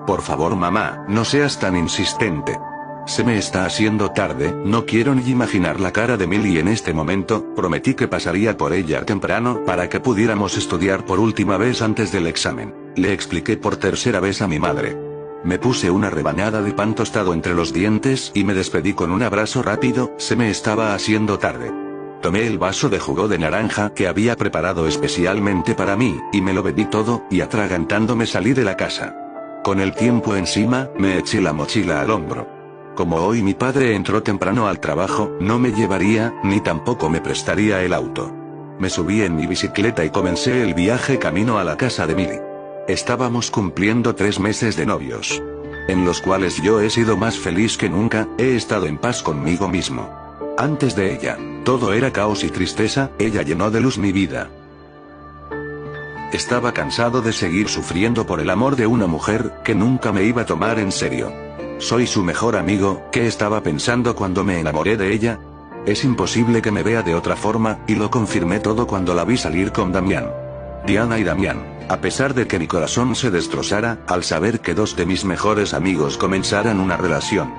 Por favor mamá, no seas tan insistente. Se me está haciendo tarde, no quiero ni imaginar la cara de Milly en este momento. Prometí que pasaría por ella temprano para que pudiéramos estudiar por última vez antes del examen. Le expliqué por tercera vez a mi madre. Me puse una rebanada de pan tostado entre los dientes y me despedí con un abrazo rápido. Se me estaba haciendo tarde. Tomé el vaso de jugo de naranja que había preparado especialmente para mí, y me lo bebí todo, y atragantándome salí de la casa. Con el tiempo encima, me eché la mochila al hombro. Como hoy mi padre entró temprano al trabajo, no me llevaría, ni tampoco me prestaría el auto. Me subí en mi bicicleta y comencé el viaje camino a la casa de Milly. Estábamos cumpliendo 3 meses de novios, en los cuales yo he sido más feliz que nunca. He estado en paz conmigo mismo. Antes de ella, todo era caos y tristeza. Ella llenó de luz mi vida. Estaba cansado de seguir sufriendo por el amor de una mujer que nunca me iba a tomar en serio. Soy su mejor amigo. ¿Qué estaba pensando cuando me enamoré de ella? Es imposible que me vea de otra forma, y lo confirmé todo cuando la vi salir con Damián. Diana y Damián, a pesar de que mi corazón se destrozara, al saber que 2 de mis mejores amigos comenzaran una relación.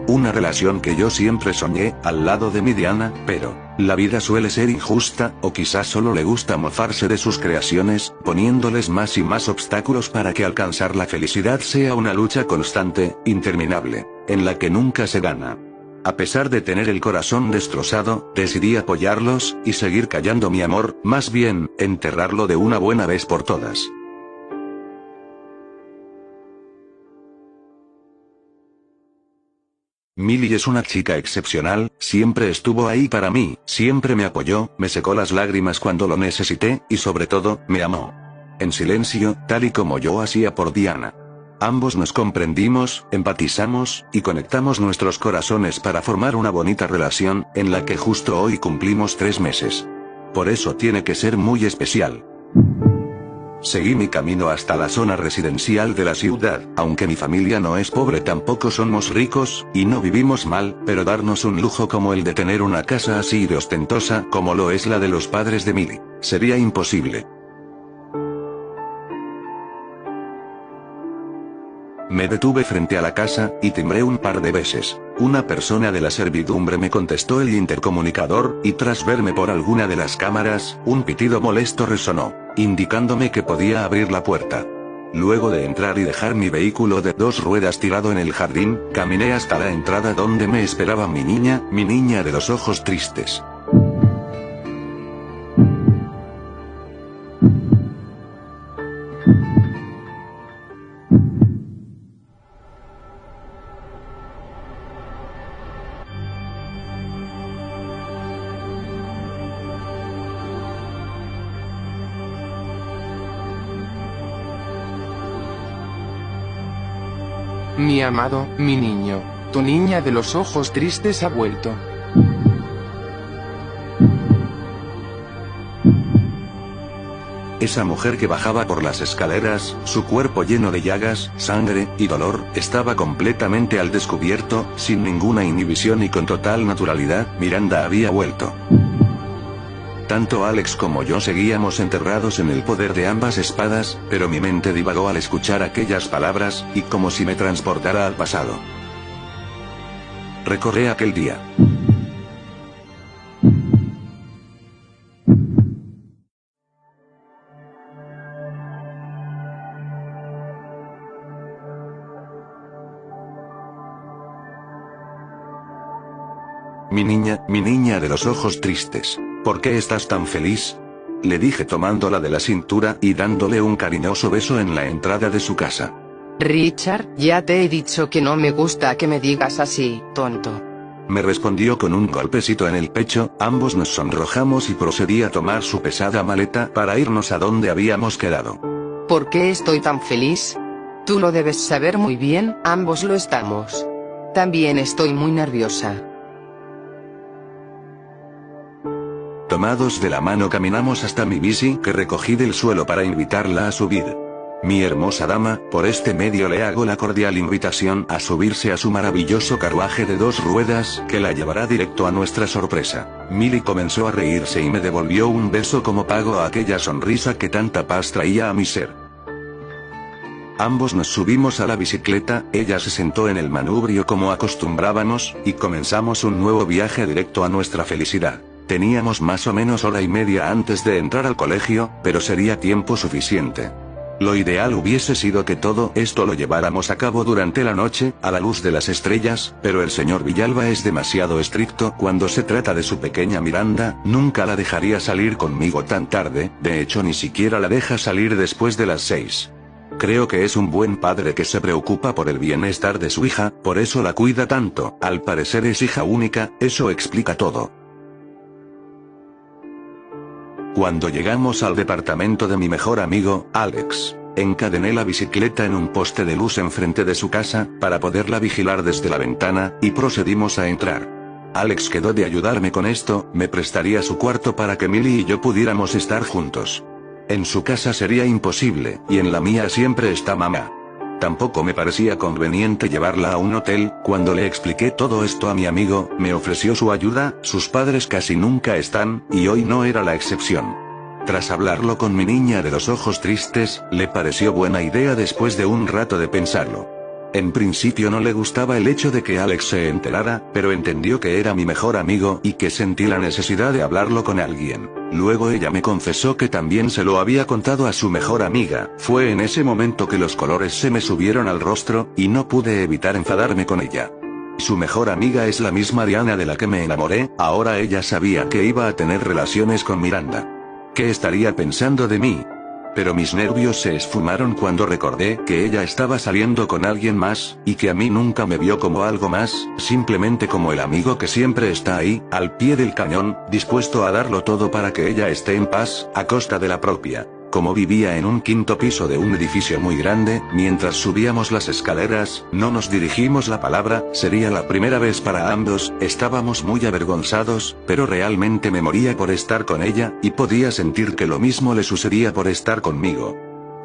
Una relación que yo siempre soñé, al lado de mi Diana, pero la vida suele ser injusta, o quizás solo le gusta mofarse de sus creaciones, poniéndoles más y más obstáculos para que alcanzar la felicidad sea una lucha constante, interminable, en la que nunca se gana. A pesar de tener el corazón destrozado, decidí apoyarlos, y seguir callando mi amor, más bien, enterrarlo de una buena vez por todas. Milly es una chica excepcional, siempre estuvo ahí para mí, siempre me apoyó, me secó las lágrimas cuando lo necesité, y sobre todo, me amó. En silencio, tal y como yo hacía por Diana. Ambos nos comprendimos, empatizamos, y conectamos nuestros corazones para formar una bonita relación, en la que justo hoy cumplimos 3 meses. Por eso tiene que ser muy especial. Seguí mi camino hasta la zona residencial de la ciudad. Aunque mi familia no es pobre, tampoco somos ricos, y no vivimos mal, pero darnos un lujo como el de tener una casa así de ostentosa como lo es la de los padres de Milly, sería imposible. Me detuve frente a la casa, y timbré un par de veces. Una persona de la servidumbre me contestó el intercomunicador, y tras verme por alguna de las cámaras, un pitido molesto resonó, indicándome que podía abrir la puerta. Luego de entrar y dejar mi vehículo de 2 ruedas tirado en el jardín, caminé hasta la entrada donde me esperaba mi niña de los ojos tristes. Mi amado, mi niño, tu niña de los ojos tristes ha vuelto. Esa mujer que bajaba por las escaleras, su cuerpo lleno de llagas, sangre, y dolor, estaba completamente al descubierto, sin ninguna inhibición y con total naturalidad. Miranda había vuelto. Tanto Alex como yo seguíamos enterrados en el poder de ambas espadas, pero mi mente divagó al escuchar aquellas palabras, y como si me transportara al pasado. Recordé aquel día. Mi niña de los ojos tristes, ¿por qué estás tan feliz?, le dije tomándola de la cintura y dándole un cariñoso beso en la entrada de su casa. Richard, ya te he dicho que no me gusta que me digas así, tonto. Me respondió con un golpecito en el pecho. Ambos nos sonrojamos y procedí a tomar su pesada maleta para irnos a donde habíamos quedado. ¿Por qué estoy tan feliz? Tú lo debes saber muy bien, ambos lo estamos. También estoy muy nerviosa. Tomados de la mano caminamos hasta mi bici que recogí del suelo para invitarla a subir. Mi hermosa dama, por este medio le hago la cordial invitación a subirse a su maravilloso carruaje de 2 ruedas que la llevará directo a nuestra sorpresa. Milly comenzó a reírse y me devolvió un beso como pago a aquella sonrisa que tanta paz traía a mi ser. Ambos nos subimos a la bicicleta, ella se sentó en el manubrio como acostumbrábamos, y comenzamos un nuevo viaje directo a nuestra felicidad. Teníamos más o menos hora y media antes de entrar al colegio, pero sería tiempo suficiente. Lo ideal hubiese sido que todo esto lo lleváramos a cabo durante la noche, a la luz de las estrellas, pero el señor Villalba es demasiado estricto cuando se trata de su pequeña Miranda, nunca la dejaría salir conmigo tan tarde, de hecho ni siquiera la deja salir después de las 6. Creo que es un buen padre que se preocupa por el bienestar de su hija, por eso la cuida tanto, al parecer es hija única, eso explica todo. Cuando llegamos al departamento de mi mejor amigo, Alex, encadené la bicicleta en un poste de luz enfrente de su casa, para poderla vigilar desde la ventana, y procedimos a entrar. Alex quedó de ayudarme con esto, me prestaría su cuarto para que Millie y yo pudiéramos estar juntos. En su casa sería imposible, y en la mía siempre está mamá. Tampoco me parecía conveniente llevarla a un hotel. Cuando le expliqué todo esto a mi amigo, me ofreció su ayuda, sus padres casi nunca están, y hoy no era la excepción. Tras hablarlo con mi niña de los ojos tristes, le pareció buena idea después de un rato de pensarlo. En principio no le gustaba el hecho de que Alex se enterara, pero entendió que era mi mejor amigo y que sentí la necesidad de hablarlo con alguien. Luego ella me confesó que también se lo había contado a su mejor amiga. Fue en ese momento que los colores se me subieron al rostro, y no pude evitar enfadarme con ella. Su mejor amiga es la misma Diana de la que me enamoré, ahora ella sabía que iba a tener relaciones con Miranda. ¿Qué estaría pensando de mí? Pero mis nervios se esfumaron cuando recordé que ella estaba saliendo con alguien más, y que a mí nunca me vio como algo más, simplemente como el amigo que siempre está ahí, al pie del cañón, dispuesto a darlo todo para que ella esté en paz, a costa de la propia. Como vivía en un quinto piso de un edificio muy grande, mientras subíamos las escaleras, no nos dirigimos la palabra, sería la primera vez para ambos, estábamos muy avergonzados, pero realmente me moría por estar con ella, y podía sentir que lo mismo le sucedía por estar conmigo.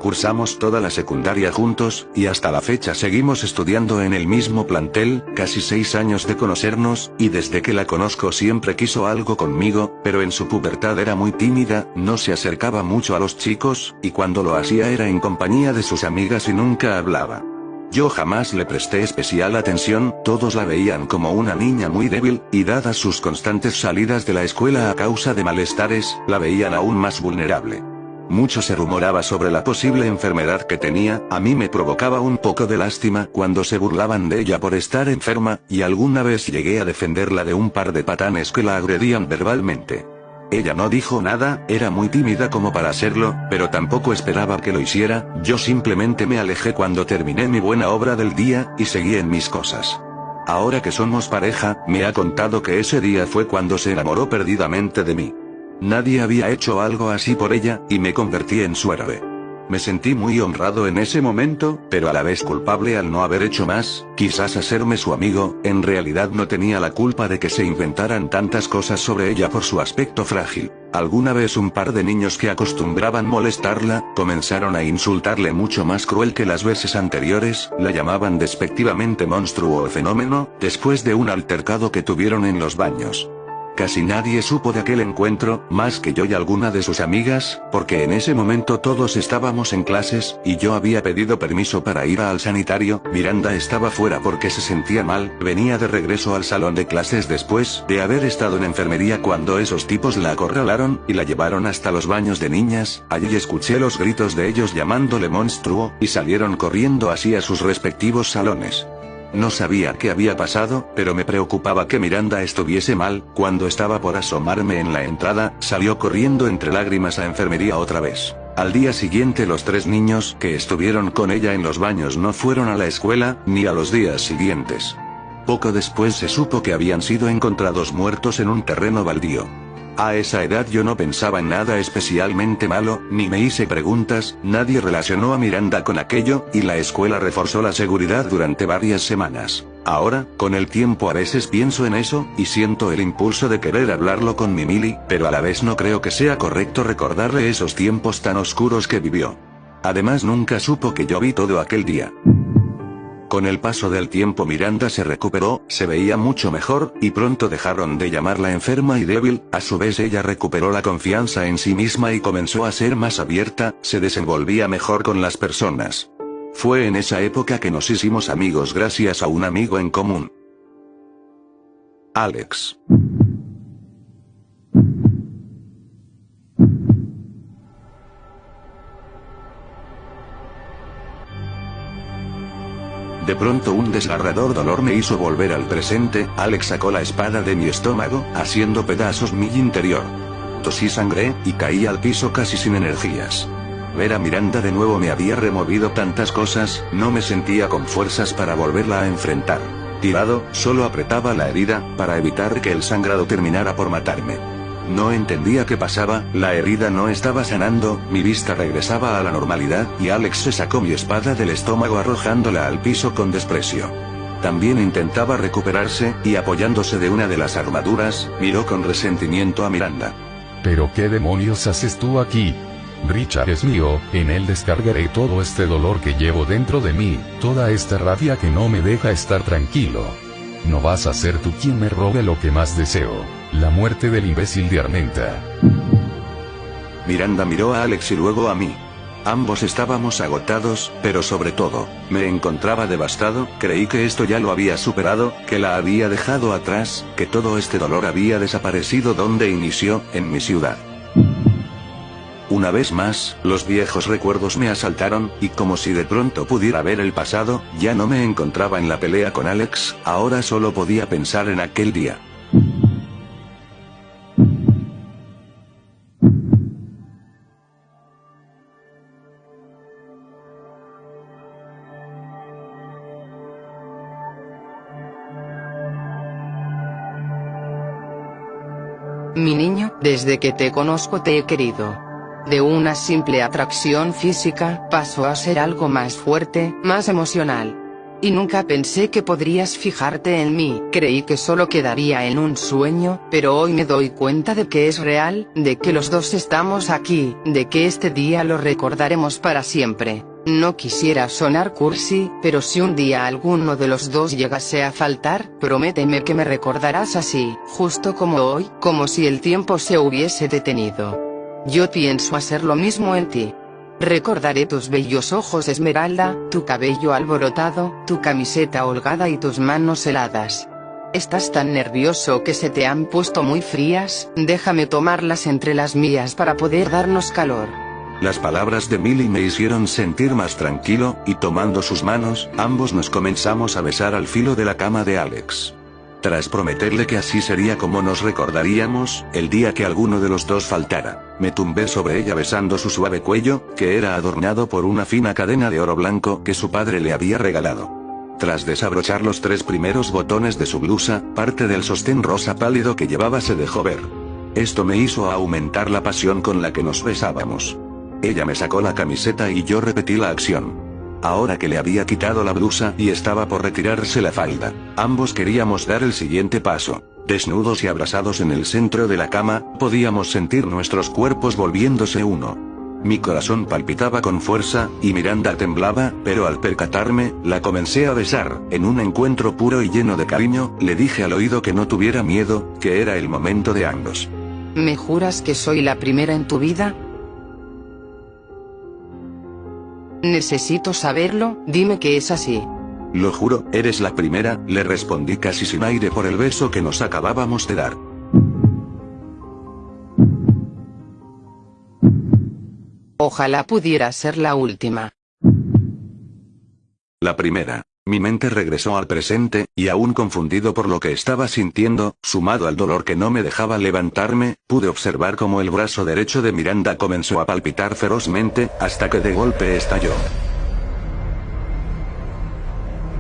Cursamos toda la secundaria juntos, y hasta la fecha seguimos estudiando en el mismo plantel, casi 6 años de conocernos, y desde que la conozco siempre quiso algo conmigo, pero en su pubertad era muy tímida, no se acercaba mucho a los chicos, y cuando lo hacía era en compañía de sus amigas y nunca hablaba. Yo jamás le presté especial atención, todos la veían como una niña muy débil, y dadas sus constantes salidas de la escuela a causa de malestares, la veían aún más vulnerable. Mucho se rumoraba sobre la posible enfermedad que tenía, a mí me provocaba un poco de lástima cuando se burlaban de ella por estar enferma, y alguna vez llegué a defenderla de un par de patanes que la agredían verbalmente. Ella no dijo nada, era muy tímida como para hacerlo, pero tampoco esperaba que lo hiciera, yo simplemente me alejé cuando terminé mi buena obra del día, y seguí en mis cosas. Ahora que somos pareja, me ha contado que ese día fue cuando se enamoró perdidamente de mí. Nadie había hecho algo así por ella, y me convertí en su héroe. Me sentí muy honrado en ese momento, pero a la vez culpable al no haber hecho más, quizás hacerme su amigo. En realidad no tenía la culpa de que se inventaran tantas cosas sobre ella por su aspecto frágil. Alguna vez un par de niños que acostumbraban molestarla, comenzaron a insultarle mucho más cruel que las veces anteriores, la llamaban despectivamente monstruo o fenómeno, después de un altercado que tuvieron en los baños. Casi nadie supo de aquel encuentro, más que yo y alguna de sus amigas, porque en ese momento todos estábamos en clases, y yo había pedido permiso para ir al sanitario. Miranda estaba fuera porque se sentía mal, venía de regreso al salón de clases después de haber estado en enfermería cuando esos tipos la acorralaron, y la llevaron hasta los baños de niñas. Allí escuché los gritos de ellos llamándole monstruo, y salieron corriendo hacia sus respectivos salones. No sabía qué había pasado, pero me preocupaba que Miranda estuviese mal. Cuando estaba por asomarme en la entrada, salió corriendo entre lágrimas a enfermería otra vez. Al día siguiente los 3 niños que estuvieron con ella en los baños no fueron a la escuela, ni a los días siguientes. Poco después se supo que habían sido encontrados muertos en un terreno baldío. A esa edad yo no pensaba en nada especialmente malo, ni me hice preguntas, nadie relacionó a Miranda con aquello, y la escuela reforzó la seguridad durante varias semanas. Ahora, con el tiempo a veces pienso en eso, y siento el impulso de querer hablarlo con mi Millie, pero a la vez no creo que sea correcto recordarle esos tiempos tan oscuros que vivió. Además nunca supo que yo vi todo aquel día. Con el paso del tiempo Miranda se recuperó, se veía mucho mejor, y pronto dejaron de llamarla enferma y débil. A su vez ella recuperó la confianza en sí misma y comenzó a ser más abierta, se desenvolvía mejor con las personas. Fue en esa época que nos hicimos amigos gracias a un amigo en común. Alex. De pronto un desgarrador dolor me hizo volver al presente. Alex sacó la espada de mi estómago, haciendo pedazos mi interior. Tosí sangre, y caí al piso casi sin energías. Ver a Miranda de nuevo me había removido tantas cosas, no me sentía con fuerzas para volverla a enfrentar. Tirado, solo apretaba la herida, para evitar que el sangrado terminara por matarme. No entendía qué pasaba, la herida no estaba sanando, mi vista regresaba a la normalidad, y Alex se sacó mi espada del estómago arrojándola al piso con desprecio. También intentaba recuperarse, y apoyándose de una de las armaduras, miró con resentimiento a Miranda. ¿Pero qué demonios haces tú aquí? Richard es mío, en él descargaré todo este dolor que llevo dentro de mí, toda esta rabia que no me deja estar tranquilo. No vas a ser tú quien me robe lo que más deseo, la muerte del imbécil de Armenta. Miranda miró a Alex y luego a mí. Ambos estábamos agotados, pero sobre todo, me encontraba devastado. Creí que esto ya lo había superado, que la había dejado atrás, que todo este dolor había desaparecido donde inició, en mi ciudad. Una vez más, los viejos recuerdos me asaltaron, y como si de pronto pudiera ver el pasado, ya no me encontraba en la pelea con Alex, ahora solo podía pensar en aquel día. Mi niño, desde que te conozco te he querido. De una simple atracción física, pasó a ser algo más fuerte, más emocional. Y nunca pensé que podrías fijarte en mí, creí que solo quedaría en un sueño, pero hoy me doy cuenta de que es real, de que los dos estamos aquí, de que este día lo recordaremos para siempre. No quisiera sonar cursi, pero si un día alguno de los dos llegase a faltar, prométeme que me recordarás así, justo como hoy, como si el tiempo se hubiese detenido. Yo pienso hacer lo mismo en ti. Recordaré tus bellos ojos esmeralda, tu cabello alborotado, tu camiseta holgada y tus manos heladas. Estás tan nervioso que se te han puesto muy frías, déjame tomarlas entre las mías para poder darnos calor. Las palabras de Millie me hicieron sentir más tranquilo, y tomando sus manos, ambos nos comenzamos a besar al filo de la cama de Alex. Tras prometerle que así sería como nos recordaríamos, el día que alguno de los dos faltara, me tumbé sobre ella besando su suave cuello, que era adornado por una fina cadena de oro blanco que su padre le había regalado. Tras desabrochar los 3 primeros botones de su blusa, parte del sostén rosa pálido que llevaba se dejó ver. Esto me hizo aumentar la pasión con la que nos besábamos. Ella me sacó la camiseta y yo repetí la acción. Ahora que le había quitado la blusa y estaba por retirarse la falda, ambos queríamos dar el siguiente paso. Desnudos y abrazados en el centro de la cama, podíamos sentir nuestros cuerpos volviéndose uno. Mi corazón palpitaba con fuerza, y Miranda temblaba, pero al percatarme, la comencé a besar. En un encuentro puro y lleno de cariño, le dije al oído que no tuviera miedo, que era el momento de ambos. ¿Me juras que soy la primera en tu vida? Necesito saberlo, dime que es así. Lo juro, eres la primera, le respondí casi sin aire por el beso que nos acabábamos de dar. Ojalá pudiera ser la última. La primera. Mi mente regresó al presente, y aún confundido por lo que estaba sintiendo, sumado al dolor que no me dejaba levantarme, pude observar cómo el brazo derecho de Miranda comenzó a palpitar ferozmente, hasta que de golpe estalló.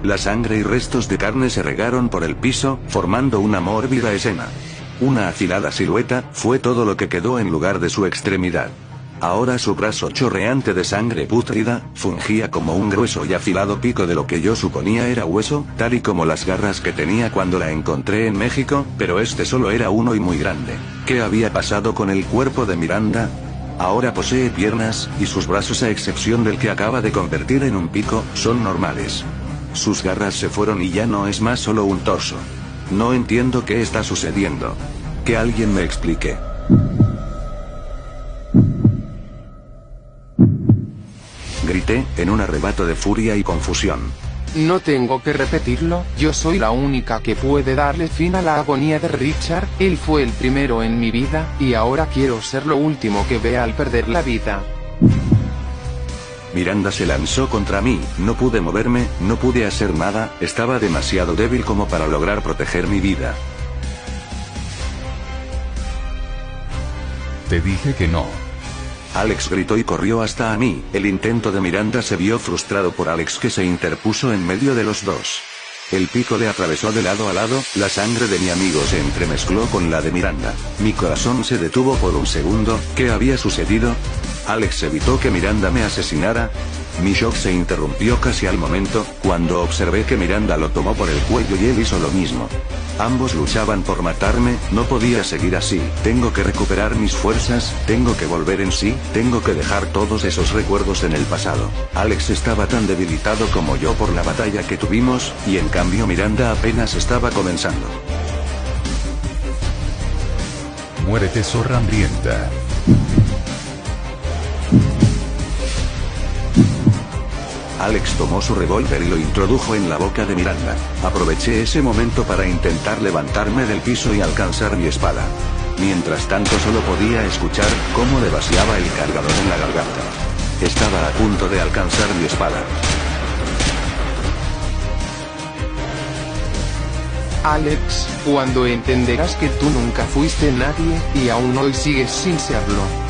La sangre y restos de carne se regaron por el piso, formando una mórbida escena. Una afilada silueta, fue todo lo que quedó en lugar de su extremidad. Ahora su brazo chorreante de sangre pútrida, fungía como un grueso y afilado pico de lo que yo suponía era hueso, tal y como las garras que tenía cuando la encontré en México, pero este solo era uno y muy grande. ¿Qué había pasado con el cuerpo de Miranda? Ahora posee piernas, y sus brazos a excepción del que acaba de convertir en un pico, son normales. Sus garras se fueron y ya no es más solo un torso. No entiendo qué está sucediendo. Que alguien me explique. Grité grité, en un arrebato de furia y confusión. No tengo que repetirlo, yo soy la única que puede darle fin a la agonía de Richard, él fue el primero en mi vida, y ahora quiero ser lo último que vea al perder la vida. Miranda se lanzó contra mí, no pude moverme, no pude hacer nada, estaba demasiado débil como para lograr proteger mi vida. Te dije que no. Alex gritó y corrió hasta mí, el intento de Miranda se vio frustrado por Alex que se interpuso en medio de los dos. El pico le atravesó de lado a lado, la sangre de mi amigo se entremezcló con la de Miranda. Mi corazón se detuvo por un segundo, ¿qué había sucedido? ¿Alex evitó que Miranda me asesinara? Mi shock se interrumpió casi al momento, cuando observé que Miranda lo tomó por el cuello y él hizo lo mismo. Ambos luchaban por matarme, no podía seguir así, tengo que recuperar mis fuerzas, tengo que volver en sí, tengo que dejar todos esos recuerdos en el pasado. Alex estaba tan debilitado como yo por la batalla que tuvimos, y en cambio Miranda apenas estaba comenzando. Muérete, zorra hambrienta. Alex tomó su revólver y lo introdujo en la boca de Miranda. Aproveché ese momento para intentar levantarme del piso y alcanzar mi espada. Mientras tanto solo podía escuchar cómo le vaciaba el cargador en la garganta. Estaba a punto de alcanzar mi espada. Alex, cuando entenderás que tú nunca fuiste nadie, y aún hoy sigues sin serlo.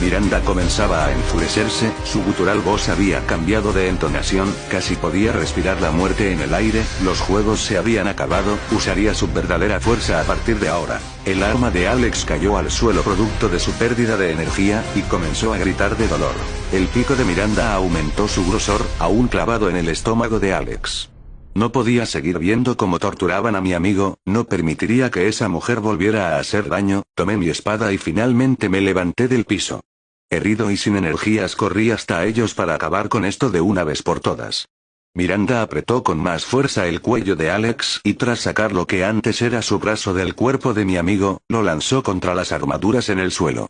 Miranda comenzaba a enfurecerse, su gutural voz había cambiado de entonación, casi podía respirar la muerte en el aire, los juegos se habían acabado, usaría su verdadera fuerza a partir de ahora. El arma de Alex cayó al suelo producto de su pérdida de energía, y comenzó a gritar de dolor. El pico de Miranda aumentó su grosor, aún clavado en el estómago de Alex. No podía seguir viendo cómo torturaban a mi amigo, no permitiría que esa mujer volviera a hacer daño, tomé mi espada y finalmente me levanté del piso. Herido y sin energías corrí hasta ellos para acabar con esto de una vez por todas. Miranda apretó con más fuerza el cuello de Alex y tras sacar lo que antes era su brazo del cuerpo de mi amigo, lo lanzó contra las armaduras en el suelo.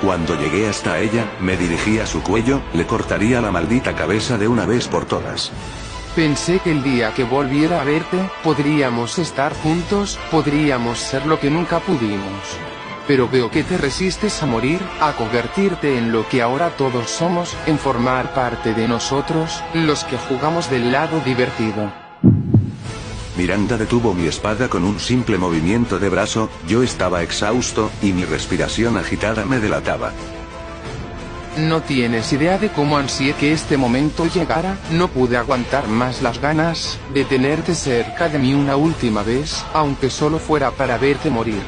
Cuando llegué hasta ella, me dirigí a su cuello, le cortaría la maldita cabeza de una vez por todas. Pensé que el día que volviera a verte, podríamos estar juntos, podríamos ser lo que nunca pudimos. Pero veo que te resistes a morir, a convertirte en lo que ahora todos somos, en formar parte de nosotros, los que jugamos del lado divertido. Miranda detuvo mi espada con un simple movimiento de brazo, yo estaba exhausto, y mi respiración agitada me delataba. No tienes idea de cómo ansié que este momento llegara, no pude aguantar más las ganas de tenerte cerca de mí una última vez, aunque solo fuera para verte morir.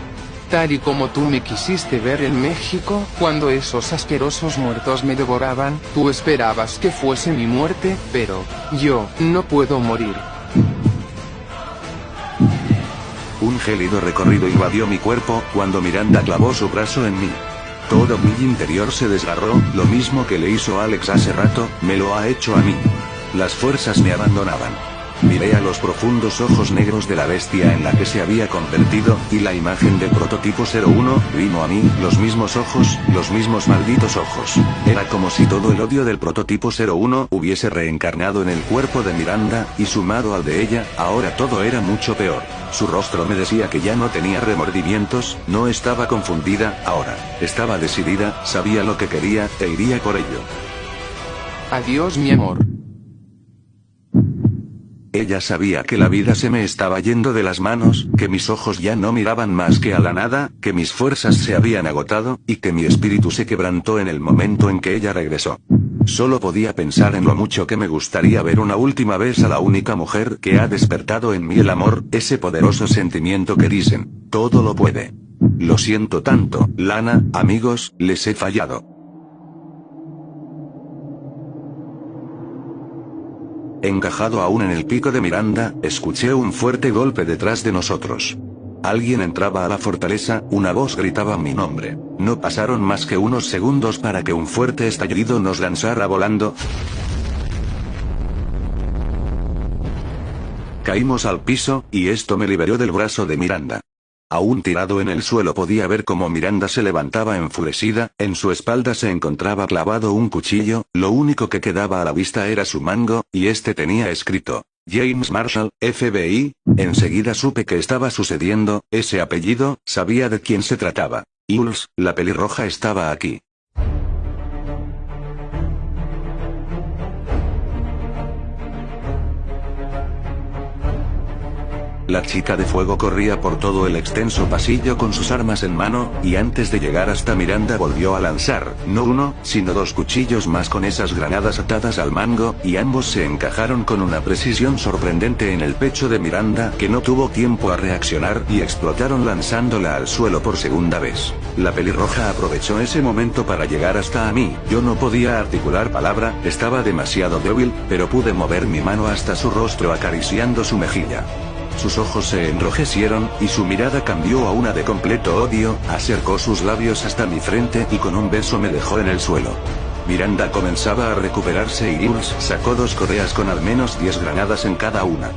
Tal y como tú me quisiste ver en México, cuando esos asquerosos muertos me devoraban, tú esperabas que fuese mi muerte, pero yo no puedo morir. Un gélido recorrido invadió mi cuerpo, cuando Miranda clavó su brazo en mí. Todo mi interior se desgarró, lo mismo que le hizo Alex hace rato, me lo ha hecho a mí. Las fuerzas me abandonaban. Miré a los profundos ojos negros de la bestia en la que se había convertido, y la imagen del prototipo 01, vino a mí, los mismos ojos, los mismos malditos ojos. Era como si todo el odio del prototipo 01 hubiese reencarnado en el cuerpo de Miranda, y sumado al de ella, ahora todo era mucho peor. Su rostro me decía que ya no tenía remordimientos, no estaba confundida, ahora estaba decidida, sabía lo que quería, e iría por ello. Adiós, mi amor. Ella sabía que la vida se me estaba yendo de las manos, que mis ojos ya no miraban más que a la nada, que mis fuerzas se habían agotado, y que mi espíritu se quebrantó en el momento en que ella regresó. Solo podía pensar en lo mucho que me gustaría ver una última vez a la única mujer que ha despertado en mí el amor, ese poderoso sentimiento que dicen, todo lo puede. Lo siento tanto, Lana, amigos, les he fallado. Encajado aún en el pico de Miranda, escuché un fuerte golpe detrás de nosotros. Alguien entraba a la fortaleza, una voz gritaba mi nombre. No pasaron más que unos segundos para que un fuerte estallido nos lanzara volando. Caímos al piso, y esto me liberó del brazo de Miranda. Aún tirado en el suelo podía ver cómo Miranda se levantaba enfurecida, en su espalda se encontraba clavado un cuchillo, lo único que quedaba a la vista era su mango, y este tenía escrito, James Marshall, FBI. Enseguida supe que estaba sucediendo, ese apellido, sabía de quién se trataba. Jules, la pelirroja estaba aquí. La chica de fuego corría por todo el extenso pasillo con sus armas en mano, y antes de llegar hasta Miranda volvió a lanzar, no uno, sino dos cuchillos más con esas granadas atadas al mango, y ambos se encajaron con una precisión sorprendente en el pecho de Miranda, que no tuvo tiempo a reaccionar y explotaron lanzándola al suelo por segunda vez. La pelirroja aprovechó ese momento para llegar hasta a mí, yo no podía articular palabra, estaba demasiado débil, pero pude mover mi mano hasta su rostro acariciando su mejilla. Sus ojos se enrojecieron, y su mirada cambió a una de completo odio, acercó sus labios hasta mi frente y con un beso me dejó en el suelo. Miranda comenzaba a recuperarse y Jules sacó dos correas con al menos 10 granadas en cada una.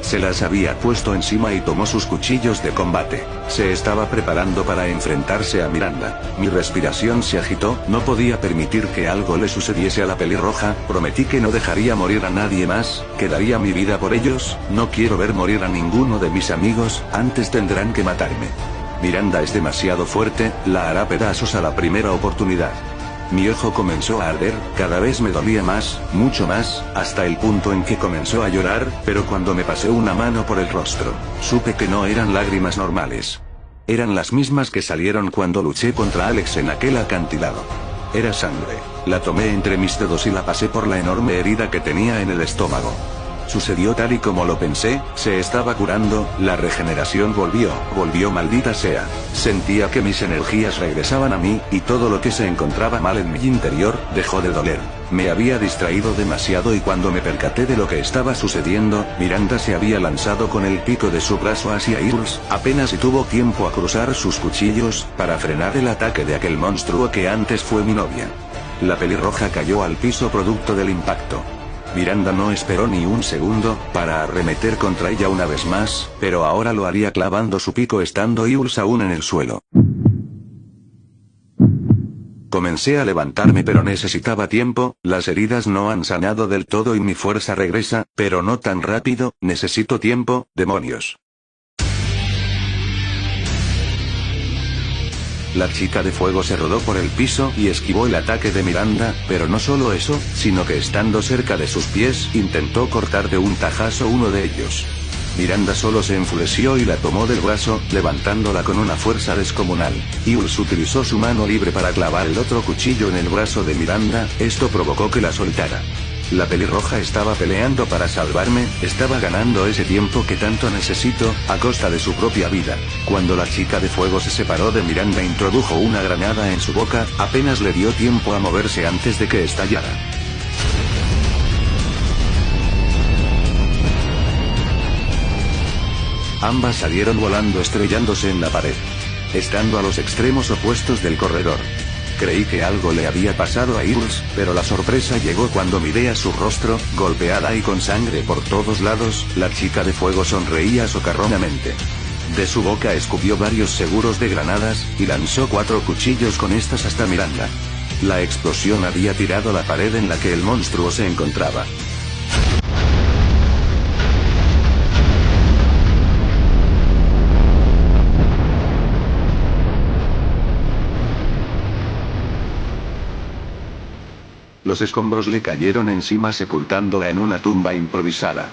Se las había puesto encima y tomó sus cuchillos de combate. Se estaba preparando para enfrentarse a Miranda. Mi respiración se agitó, no podía permitir que algo le sucediese a la pelirroja, prometí que no dejaría morir a nadie más, que daría mi vida por ellos, no quiero ver morir a ninguno de mis amigos, antes tendrán que matarme. Miranda es demasiado fuerte, la hará pedazos a la primera oportunidad. Mi ojo comenzó a arder, cada vez me dolía más, mucho más, hasta el punto en que comenzó a llorar, pero cuando me pasé una mano por el rostro, supe que no eran lágrimas normales. Eran las mismas que salieron cuando luché contra Alex en aquel acantilado. Era sangre. La tomé entre mis dedos y la pasé por la enorme herida que tenía en el estómago. Sucedió tal y como lo pensé, se estaba curando, la regeneración volvió maldita sea. Sentía que mis energías regresaban a mí, y todo lo que se encontraba mal en mi interior, dejó de doler. Me había distraído demasiado y cuando me percaté de lo que estaba sucediendo, Miranda se había lanzado con el pico de su brazo hacia Jules, apenas si tuvo tiempo a cruzar sus cuchillos, para frenar el ataque de aquel monstruo que antes fue mi novia. La pelirroja cayó al piso producto del impacto. Miranda no esperó ni un segundo, para arremeter contra ella una vez más, pero ahora lo haría clavando su pico estando Jules aún en el suelo. Comencé a levantarme pero necesitaba tiempo, las heridas no han sanado del todo y mi fuerza regresa, pero no tan rápido, necesito tiempo, demonios. La chica de fuego se rodó por el piso y esquivó el ataque de Miranda, pero no solo eso, sino que estando cerca de sus pies, intentó cortar de un tajazo uno de ellos. Miranda solo se enfureció y la tomó del brazo, levantándola con una fuerza descomunal. Jules utilizó su mano libre para clavar el otro cuchillo en el brazo de Miranda, esto provocó que la soltara. La pelirroja estaba peleando para salvarme, estaba ganando ese tiempo que tanto necesito, a costa de su propia vida. Cuando la chica de fuego se separó de Miranda introdujo una granada en su boca, apenas le dio tiempo a moverse antes de que estallara. Ambas salieron volando estrellándose en la pared. Estando a los extremos opuestos del corredor. Creí que algo le había pasado a Jules, pero la sorpresa llegó cuando miré a su rostro, golpeada y con sangre por todos lados, la chica de fuego sonreía socarronamente. De su boca escupió varios seguros de granadas, y lanzó 4 cuchillos con estas hasta Miranda. La explosión había tirado la pared en la que el monstruo se encontraba. Los escombros le cayeron encima sepultándola en una tumba improvisada.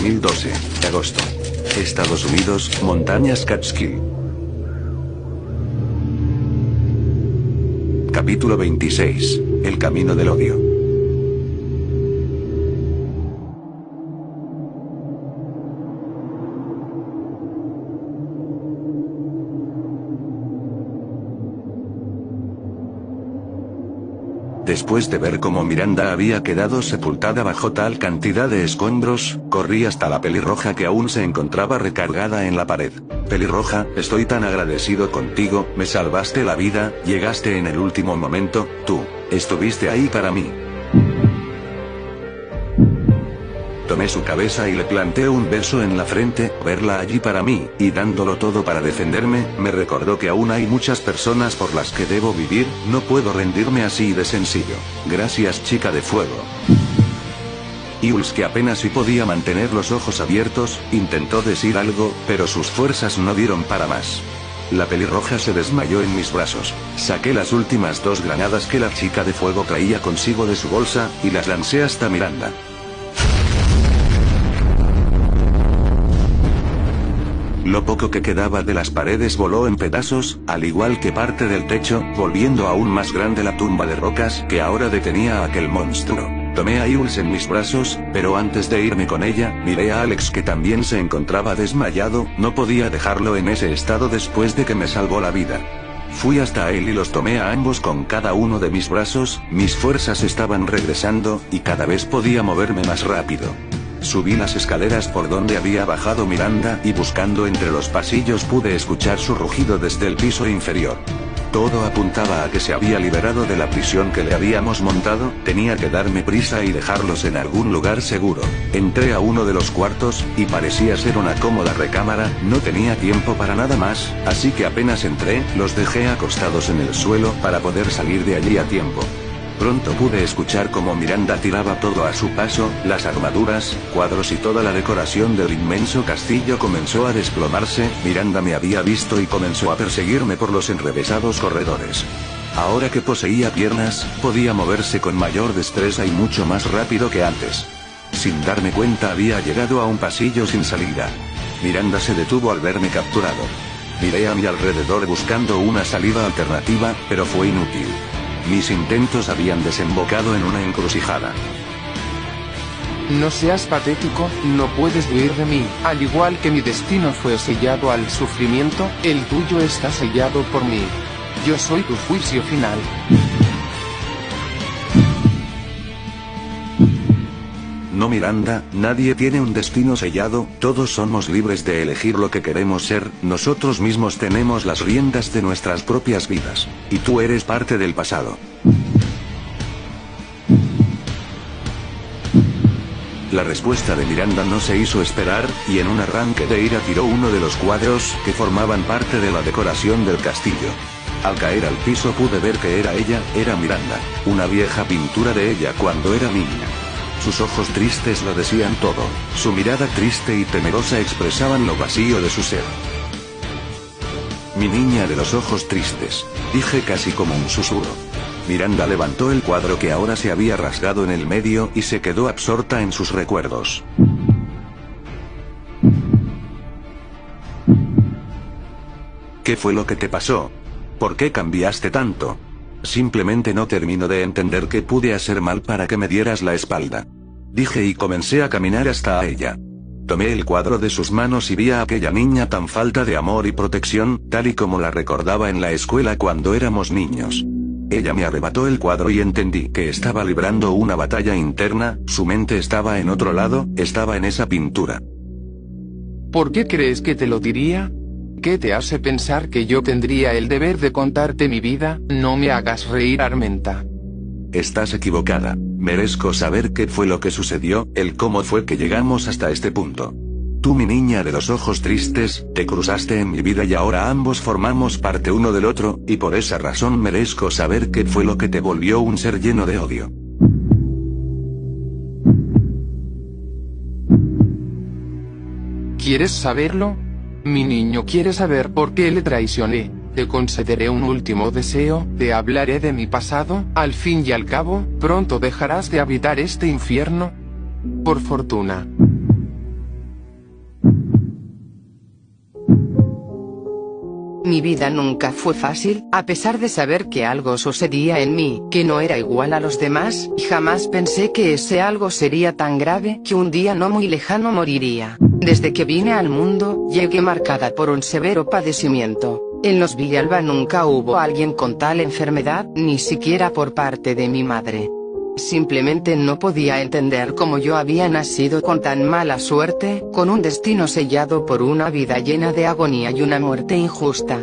2012. Agosto. Estados Unidos, montañas Catskill. Capítulo 26. El camino del odio. Después de ver cómo Miranda había quedado sepultada bajo tal cantidad de escombros, corrí hasta la pelirroja que aún se encontraba recargada en la pared. Pelirroja, estoy tan agradecido contigo, me salvaste la vida, llegaste en el último momento, tú, estuviste ahí para mí. Tomé su cabeza y le planté un beso en la frente, verla allí para mí, y dándolo todo para defenderme, me recordó que aún hay muchas personas por las que debo vivir, no puedo rendirme así de sencillo. Gracias, chica de fuego. Jules, que apenas si podía mantener los ojos abiertos, intentó decir algo, pero sus fuerzas no dieron para más. La pelirroja se desmayó en mis brazos. Saqué las últimas 2 granadas que la chica de fuego traía consigo de su bolsa, y las lancé hasta Miranda. Lo poco que quedaba de las paredes voló en pedazos, al igual que parte del techo, volviendo aún más grande la tumba de rocas que ahora detenía a aquel monstruo. Tomé a Jules en mis brazos, pero antes de irme con ella, miré a Alex, que también se encontraba desmayado, no podía dejarlo en ese estado después de que me salvó la vida. Fui hasta él y los tomé a ambos con cada uno de mis brazos, mis fuerzas estaban regresando, y cada vez podía moverme más rápido. Subí las escaleras por donde había bajado Miranda y buscando entre los pasillos pude escuchar su rugido desde el piso inferior. Todo apuntaba a que se había liberado de la prisión que le habíamos montado, tenía que darme prisa y dejarlos en algún lugar seguro. Entré a uno de los cuartos, y parecía ser una cómoda recámara, no tenía tiempo para nada más, así que apenas entré, los dejé acostados en el suelo para poder salir de allí a tiempo. Pronto pude escuchar cómo Miranda tiraba todo a su paso, las armaduras, cuadros y toda la decoración del inmenso castillo comenzó a desplomarse. Miranda me había visto y comenzó a perseguirme por los enrevesados corredores. Ahora que poseía piernas, podía moverse con mayor destreza y mucho más rápido que antes. Sin darme cuenta había llegado a un pasillo sin salida. Miranda se detuvo al verme capturado. Miré a mi alrededor buscando una salida alternativa, pero fue inútil. Mis intentos habían desembocado en una encrucijada. No seas patético, no puedes huir de mí. Al igual que mi destino fue sellado al sufrimiento, el tuyo está sellado por mí. Yo soy tu juicio final. No, Miranda, nadie tiene un destino sellado, todos somos libres de elegir lo que queremos ser, nosotros mismos tenemos las riendas de nuestras propias vidas. Y tú eres parte del pasado. La respuesta de Miranda no se hizo esperar, y en un arranque de ira tiró uno de los cuadros que formaban parte de la decoración del castillo. Al caer al piso pude ver que era ella, era Miranda, una vieja pintura de ella cuando era niña. Sus ojos tristes lo decían todo, su mirada triste y temerosa expresaban lo vacío de su ser. Mi niña de los ojos tristes, dije casi como un susurro. Miranda levantó el cuadro que ahora se había rasgado en el medio y se quedó absorta en sus recuerdos. ¿Qué fue lo que te pasó? ¿Por qué cambiaste tanto? Simplemente no termino de entender qué pude hacer mal para que me dieras la espalda. Dije y comencé a caminar hasta ella. Tomé el cuadro de sus manos y vi a aquella niña tan falta de amor y protección, tal y como la recordaba en la escuela cuando éramos niños. Ella me arrebató el cuadro y entendí que estaba librando una batalla interna, su mente estaba en otro lado, estaba en esa pintura. ¿Por qué crees que te lo diría? ¿Qué te hace pensar que yo tendría el deber de contarte mi vida? No me hagas reír, Armenta. Estás equivocada. Merezco saber qué fue lo que sucedió, el cómo fue que llegamos hasta este punto. Tú, mi niña de los ojos tristes, te cruzaste en mi vida y ahora ambos formamos parte uno del otro, y por esa razón merezco saber qué fue lo que te volvió un ser lleno de odio. ¿Quieres saberlo? Mi niño quiere saber por qué le traicioné. Te concederé un último deseo, te hablaré de mi pasado, al fin y al cabo, pronto dejarás de habitar este infierno. Por fortuna. Mi vida nunca fue fácil, a pesar de saber que algo sucedía en mí, que no era igual a los demás, y jamás pensé que ese algo sería tan grave que un día no muy lejano moriría. Desde que vine al mundo, llegué marcada por un severo padecimiento. En los Villalba nunca hubo alguien con tal enfermedad, ni siquiera por parte de mi madre. Simplemente no podía entender cómo yo había nacido con tan mala suerte, con un destino sellado por una vida llena de agonía y una muerte injusta.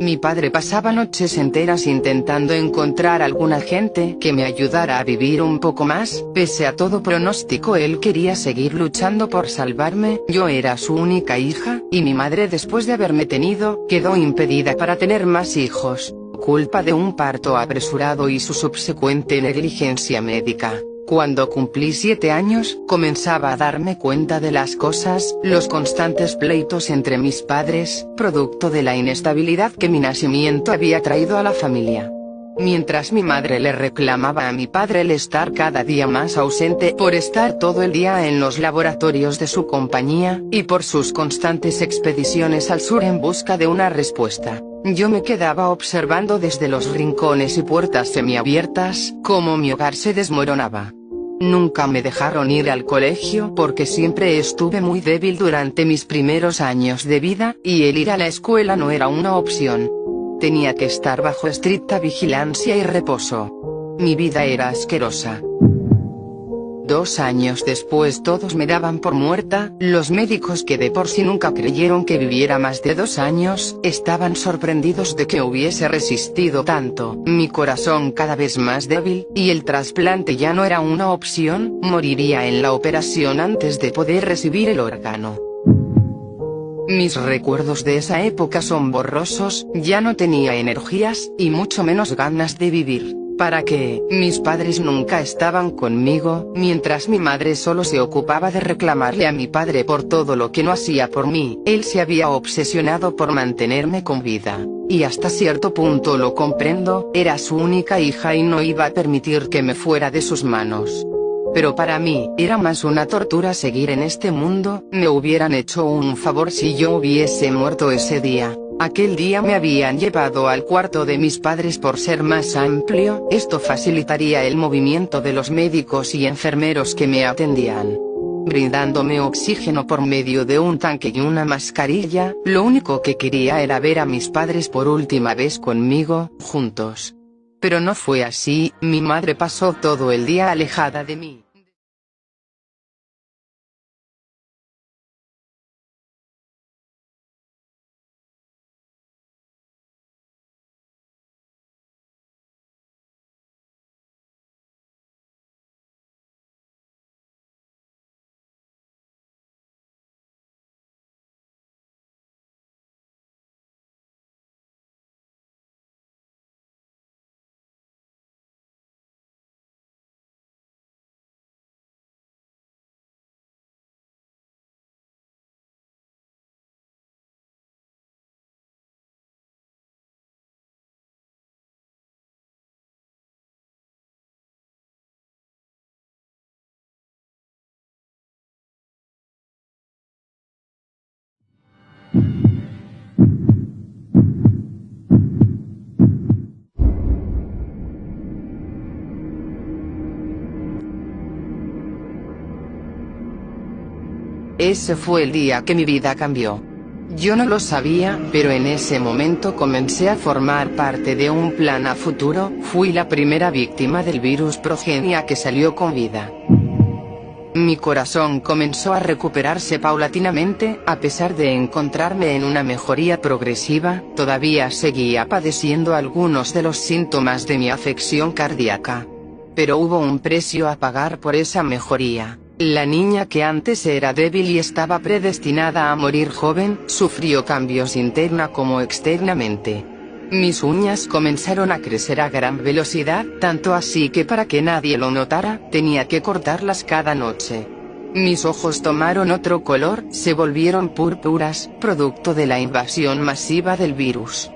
Mi padre pasaba noches enteras intentando encontrar alguna gente que me ayudara a vivir un poco más. Pese a todo pronóstico, él quería seguir luchando por salvarme. Yo era su única hija, y mi madre, después de haberme tenido, quedó impedida para tener más hijos, culpa de un parto apresurado y su subsecuente negligencia médica. Cuando cumplí 7 años, comenzaba a darme cuenta de las cosas, los constantes pleitos entre mis padres, producto de la inestabilidad que mi nacimiento había traído a la familia. Mientras mi madre le reclamaba a mi padre el estar cada día más ausente por estar todo el día en los laboratorios de su compañía, y por sus constantes expediciones al sur en busca de una respuesta, yo me quedaba observando desde los rincones y puertas semiabiertas, cómo mi hogar se desmoronaba. Nunca me dejaron ir al colegio porque siempre estuve muy débil durante mis primeros años de vida, y el ir a la escuela no era una opción. Tenía que estar bajo estricta vigilancia y reposo. Mi vida era asquerosa. 2 años después todos me daban por muerta. Los médicos, que de por sí nunca creyeron que viviera más de 2 años, estaban sorprendidos de que hubiese resistido tanto. Mi corazón cada vez más débil, y el trasplante ya no era una opción. Moriría en la operación antes de poder recibir el órgano. Mis recuerdos de esa época son borrosos. Ya no tenía energías, y mucho menos ganas de vivir. ¿Para qué? Mis padres nunca estaban conmigo, mientras mi madre solo se ocupaba de reclamarle a mi padre por todo lo que no hacía por mí. Él se había obsesionado por mantenerme con vida. Y hasta cierto punto lo comprendo, era su única hija y no iba a permitir que me fuera de sus manos. Pero para mí, era más una tortura seguir en este mundo. Me hubieran hecho un favor si yo hubiese muerto ese día. Aquel día me habían llevado al cuarto de mis padres por ser más amplio. Esto facilitaría el movimiento de los médicos y enfermeros que me atendían, brindándome oxígeno por medio de un tanque y una mascarilla. Lo único que quería era ver a mis padres por última vez conmigo, juntos. Pero no fue así. Mi madre pasó todo el día alejada de mí. Ese fue el día que mi vida cambió. Yo no lo sabía, pero en ese momento comencé a formar parte de un plan a futuro. Fui la primera víctima del virus Progenia que salió con vida. Mi corazón comenzó a recuperarse paulatinamente. A pesar de encontrarme en una mejoría progresiva, todavía seguía padeciendo algunos de los síntomas de mi afección cardíaca. Pero hubo un precio a pagar por esa mejoría. La niña que antes era débil y estaba predestinada a morir joven, sufrió cambios interna como externamente. Mis uñas comenzaron a crecer a gran velocidad, tanto así que para que nadie lo notara, tenía que cortarlas cada noche. Mis ojos tomaron otro color, se volvieron púrpuras, producto de la invasión masiva del virus.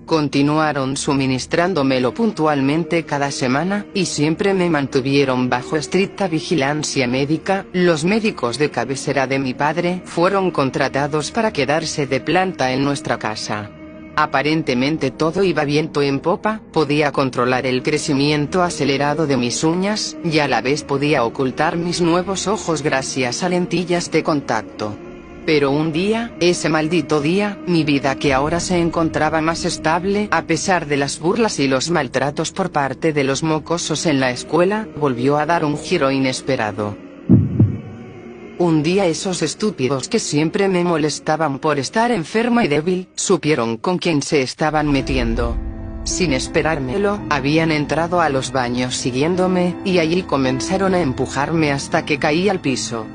Continuaron suministrándomelo puntualmente cada semana, y siempre me mantuvieron bajo estricta vigilancia médica. Los médicos de cabecera de mi padre fueron contratados para quedarse de planta en nuestra casa. Aparentemente todo iba viento en popa, podía controlar el crecimiento acelerado de mis uñas, y a la vez podía ocultar mis nuevos ojos gracias a lentillas de contacto. Pero un día, ese maldito día, mi vida que ahora se encontraba más estable a pesar de las burlas y los maltratos por parte de los mocosos en la escuela, volvió a dar un giro inesperado. Un día esos estúpidos que siempre me molestaban por estar enferma y débil, supieron con quién se estaban metiendo. Sin esperármelo, habían entrado a los baños siguiéndome, y allí comenzaron a empujarme hasta que caí al piso.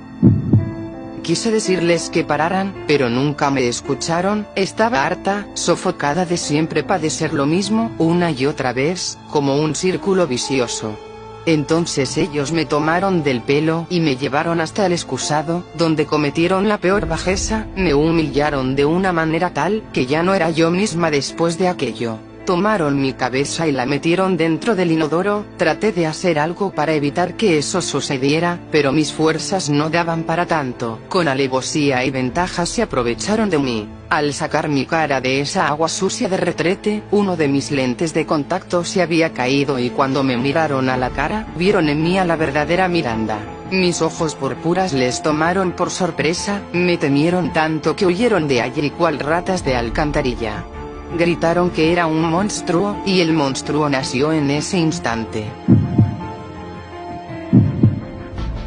Quise decirles que pararan, pero nunca me escucharon. Estaba harta, sofocada de siempre padecer lo mismo, una y otra vez, como un círculo vicioso. Entonces ellos me tomaron del pelo y me llevaron hasta el excusado, donde cometieron la peor bajeza, me humillaron de una manera tal, que ya no era yo misma después de aquello. Tomaron mi cabeza y la metieron dentro del inodoro. Traté de hacer algo para evitar que eso sucediera, pero mis fuerzas no daban para tanto. Con alevosía y ventaja se aprovecharon de mí. Al sacar mi cara de esa agua sucia de retrete, uno de mis lentes de contacto se había caído y cuando me miraron a la cara, vieron en mí a la verdadera Miranda. Mis ojos púrpuras les tomaron por sorpresa, me temieron tanto que huyeron de allí cual ratas de alcantarilla. Gritaron que era un monstruo, y el monstruo nació en ese instante.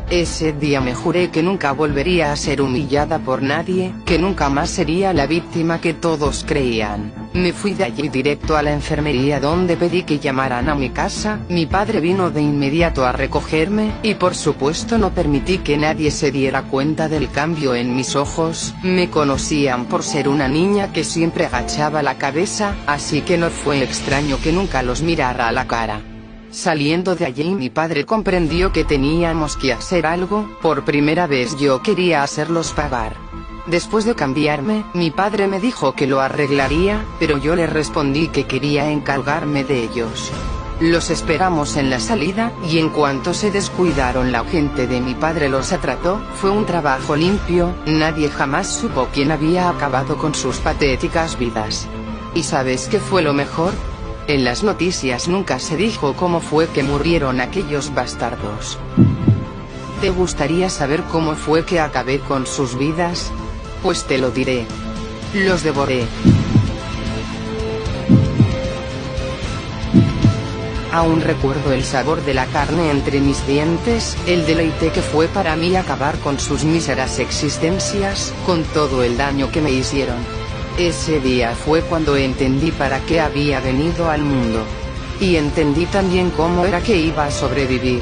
Ese día me juré que nunca volvería a ser humillada por nadie, que nunca más sería la víctima que todos creían. Me fui de allí directo a la enfermería donde pedí que llamaran a mi casa. Mi padre vino de inmediato a recogerme, y por supuesto no permití que nadie se diera cuenta del cambio en mis ojos. Me conocían por ser una niña que siempre agachaba la cabeza, así que no fue extraño que nunca los mirara a la cara. Saliendo de allí mi padre comprendió que teníamos que hacer algo. Por primera vez yo quería hacerlos pagar. Después de cambiarme, mi padre me dijo que lo arreglaría, pero yo le respondí que quería encargarme de ellos. Los esperamos en la salida, y en cuanto se descuidaron la gente de mi padre los atrató. Fue un trabajo limpio, nadie jamás supo quién había acabado con sus patéticas vidas. ¿Y sabes qué fue lo mejor? En las noticias nunca se dijo cómo fue que murieron aquellos bastardos. ¿Te gustaría saber cómo fue que acabé con sus vidas? Pues te lo diré. Los devoré. Aún recuerdo el sabor de la carne entre mis dientes, el deleite que fue para mí acabar con sus míseras existencias, con todo el daño que me hicieron. Ese día fue cuando entendí para qué había venido al mundo. Y entendí también cómo era que iba a sobrevivir.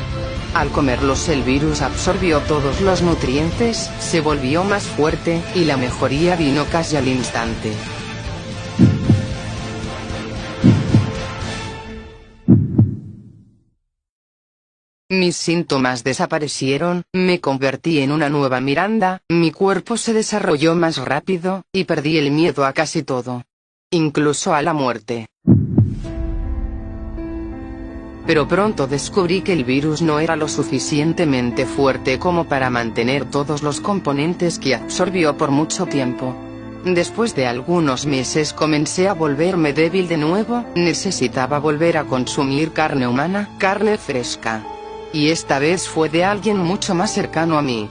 Al comerlos el virus absorbió todos los nutrientes, se volvió más fuerte, y la mejoría vino casi al instante. Mis síntomas desaparecieron, me convertí en una nueva Miranda, mi cuerpo se desarrolló más rápido, y perdí el miedo a casi todo. Incluso a la muerte. Pero pronto descubrí que el virus no era lo suficientemente fuerte como para mantener todos los componentes que absorbió por mucho tiempo. Después de algunos meses comencé a volverme débil de nuevo, necesitaba volver a consumir carne humana, carne fresca. Y esta vez fue de alguien mucho más cercano a mí.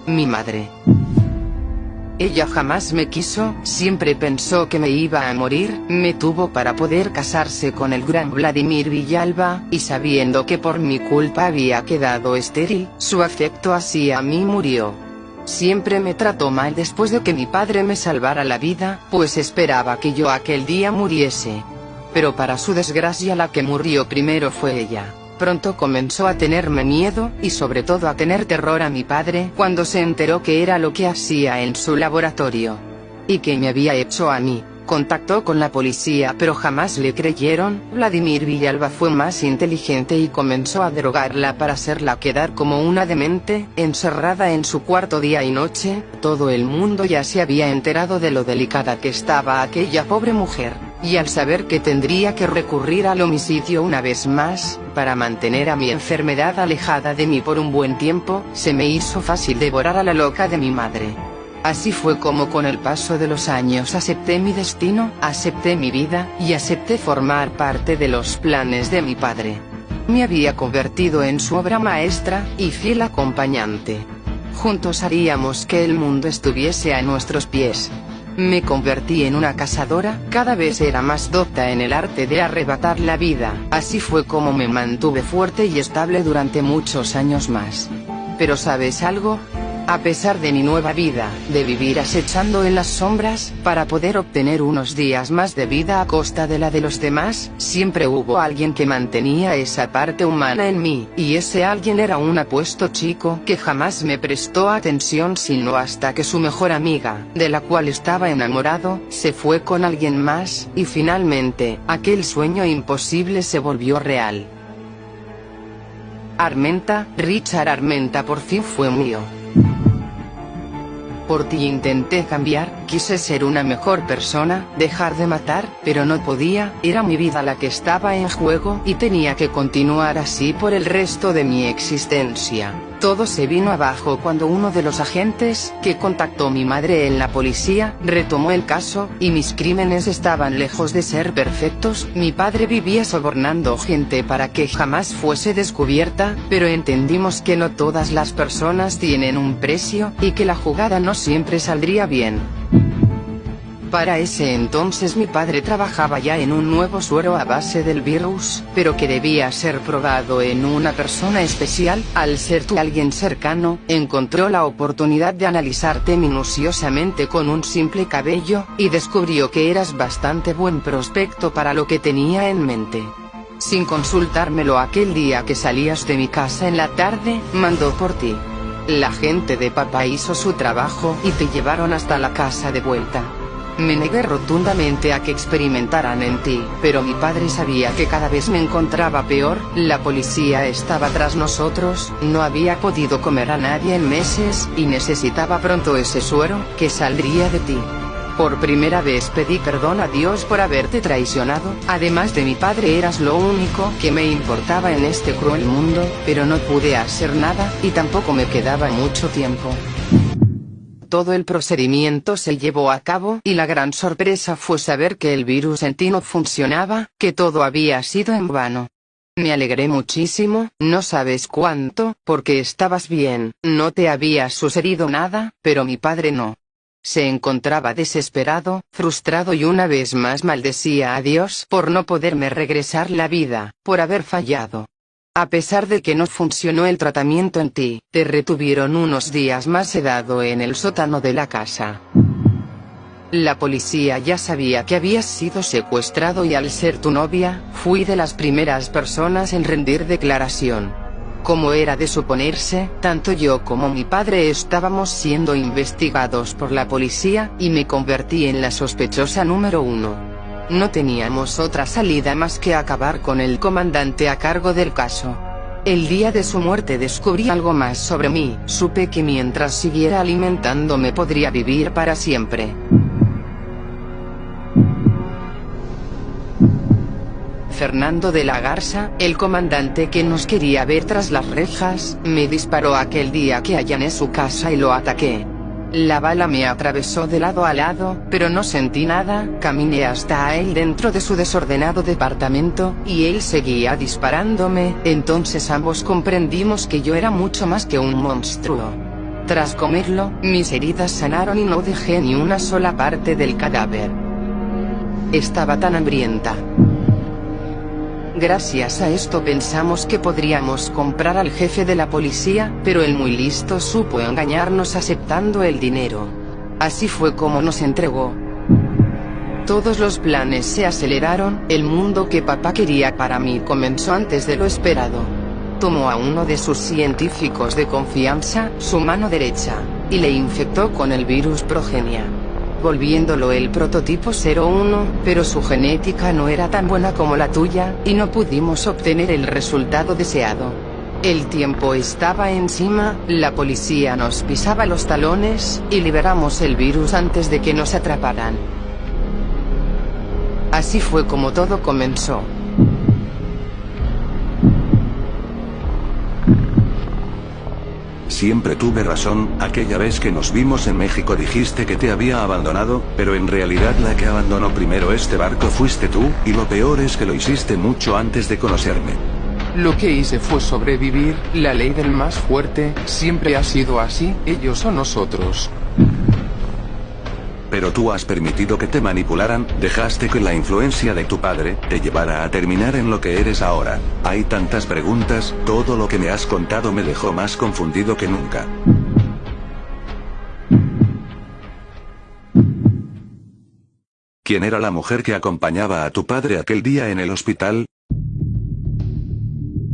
Mi madre. Ella jamás me quiso, siempre pensó que me iba a morir, me tuvo para poder casarse con el gran Vladimir Villalba, y sabiendo que por mi culpa había quedado estéril, su afecto hacia mí murió. Siempre me trató mal después de que mi padre me salvara la vida, pues esperaba que yo aquel día muriese. Pero para su desgracia la que murió primero fue ella. Pronto comenzó a tenerme miedo, y sobre todo a tener terror a mi padre cuando se enteró que era lo que hacía en su laboratorio. Y que me había hecho a mí. Contactó con la policía pero jamás le creyeron. Vladimir Villalba fue más inteligente y comenzó a drogarla para hacerla quedar como una demente, encerrada en su cuarto día y noche. Todo el mundo ya se había enterado de lo delicada que estaba aquella pobre mujer, y al saber que tendría que recurrir al homicidio una vez más, para mantener a mi enfermedad alejada de mí por un buen tiempo, se me hizo fácil devorar a la loca de mi madre. Así fue como con el paso de los años acepté mi destino, acepté mi vida, y acepté formar parte de los planes de mi padre. Me había convertido en su obra maestra, y fiel acompañante. Juntos haríamos que el mundo estuviese a nuestros pies. Me convertí en una cazadora, cada vez era más docta en el arte de arrebatar la vida. Así fue como me mantuve fuerte y estable durante muchos años más. Pero ¿sabes algo? A pesar de mi nueva vida, de vivir acechando en las sombras, para poder obtener unos días más de vida a costa de la de los demás, siempre hubo alguien que mantenía esa parte humana en mí, y ese alguien era un apuesto chico que jamás me prestó atención sino hasta que su mejor amiga, de la cual estaba enamorado, se fue con alguien más, y finalmente, aquel sueño imposible se volvió real. Armenta, Richard Armenta por fin fue mío. Por ti intenté cambiar, quise ser una mejor persona, dejar de matar, pero no podía, era mi vida la que estaba en juego y tenía que continuar así por el resto de mi existencia. Todo se vino abajo cuando uno de los agentes, que contactó mi madre en la policía, retomó el caso, y mis crímenes estaban lejos de ser perfectos. Mi padre vivía sobornando gente para que jamás fuese descubierta, pero entendimos que no todas las personas tienen un precio, y que la jugada no siempre saldría bien. Para ese entonces mi padre trabajaba ya en un nuevo suero a base del virus, pero que debía ser probado en una persona especial. Al ser tú alguien cercano, encontró la oportunidad de analizarte minuciosamente con un simple cabello, y descubrió que eras bastante buen prospecto para lo que tenía en mente. Sin consultármelo aquel día que salías de mi casa en la tarde, mandó por ti. La gente de papá hizo su trabajo y te llevaron hasta la casa de vuelta. Me negué rotundamente a que experimentaran en ti, pero mi padre sabía que cada vez me encontraba peor. La policía estaba tras nosotros, no había podido comer a nadie en meses, y necesitaba pronto ese suero, que saldría de ti. Por primera vez pedí perdón a Dios por haberte traicionado. Además de mi padre eras lo único que me importaba en este cruel mundo, pero no pude hacer nada, y tampoco me quedaba mucho tiempo. Todo el procedimiento se llevó a cabo, y la gran sorpresa fue saber que el virus en ti no funcionaba, que todo había sido en vano. Me alegré muchísimo, no sabes cuánto, porque estabas bien, no te había sucedido nada, pero mi padre no. Se encontraba desesperado, frustrado y una vez más maldecía a Dios por no poderme regresar la vida, por haber fallado. A pesar de que no funcionó el tratamiento en ti, te retuvieron unos días más sedado en el sótano de la casa. La policía ya sabía que habías sido secuestrado y al ser tu novia, fui de las primeras personas en rendir declaración. Como era de suponerse, tanto yo como mi padre estábamos siendo investigados por la policía, y me convertí en la sospechosa número 1. No teníamos otra salida más que acabar con el comandante a cargo del caso. El día de su muerte descubrí algo más sobre mí, supe que mientras siguiera alimentándome podría vivir para siempre. Fernando de la Garza, el comandante que nos quería ver tras las rejas, me disparó aquel día que allané su casa y lo ataqué. La bala me atravesó de lado a lado, pero no sentí nada. Caminé hasta él dentro de su desordenado departamento, y él seguía disparándome. Entonces ambos comprendimos que yo era mucho más que un monstruo. Tras comerlo, mis heridas sanaron y no dejé ni una sola parte del cadáver. Estaba tan hambrienta. Gracias a esto pensamos que podríamos comprar al jefe de la policía, pero el muy listo supo engañarnos aceptando el dinero. Así fue como nos entregó. Todos los planes se aceleraron, el mundo que papá quería para mí comenzó antes de lo esperado. Tomó a uno de sus científicos de confianza, su mano derecha, y le infectó con el virus Progenia. volviéndolo el prototipo 01, pero su genética no era tan buena como la tuya, y no pudimos obtener el resultado deseado. El tiempo estaba encima, la policía nos pisaba los talones, y liberamos el virus antes de que nos atraparan. Así fue como todo comenzó. Siempre tuve razón, aquella vez que nos vimos en México dijiste que te había abandonado, pero en realidad la que abandonó primero este barco fuiste tú, y lo peor es que lo hiciste mucho antes de conocerme. Lo que hice fue sobrevivir, la ley del más fuerte, siempre ha sido así, ellos o nosotros. Pero tú has permitido que te manipularan, dejaste que la influencia de tu padre te llevara a terminar en lo que eres ahora. Hay tantas preguntas, todo lo que me has contado me dejó más confundido que nunca. ¿Quién era la mujer que acompañaba a tu padre aquel día en el hospital?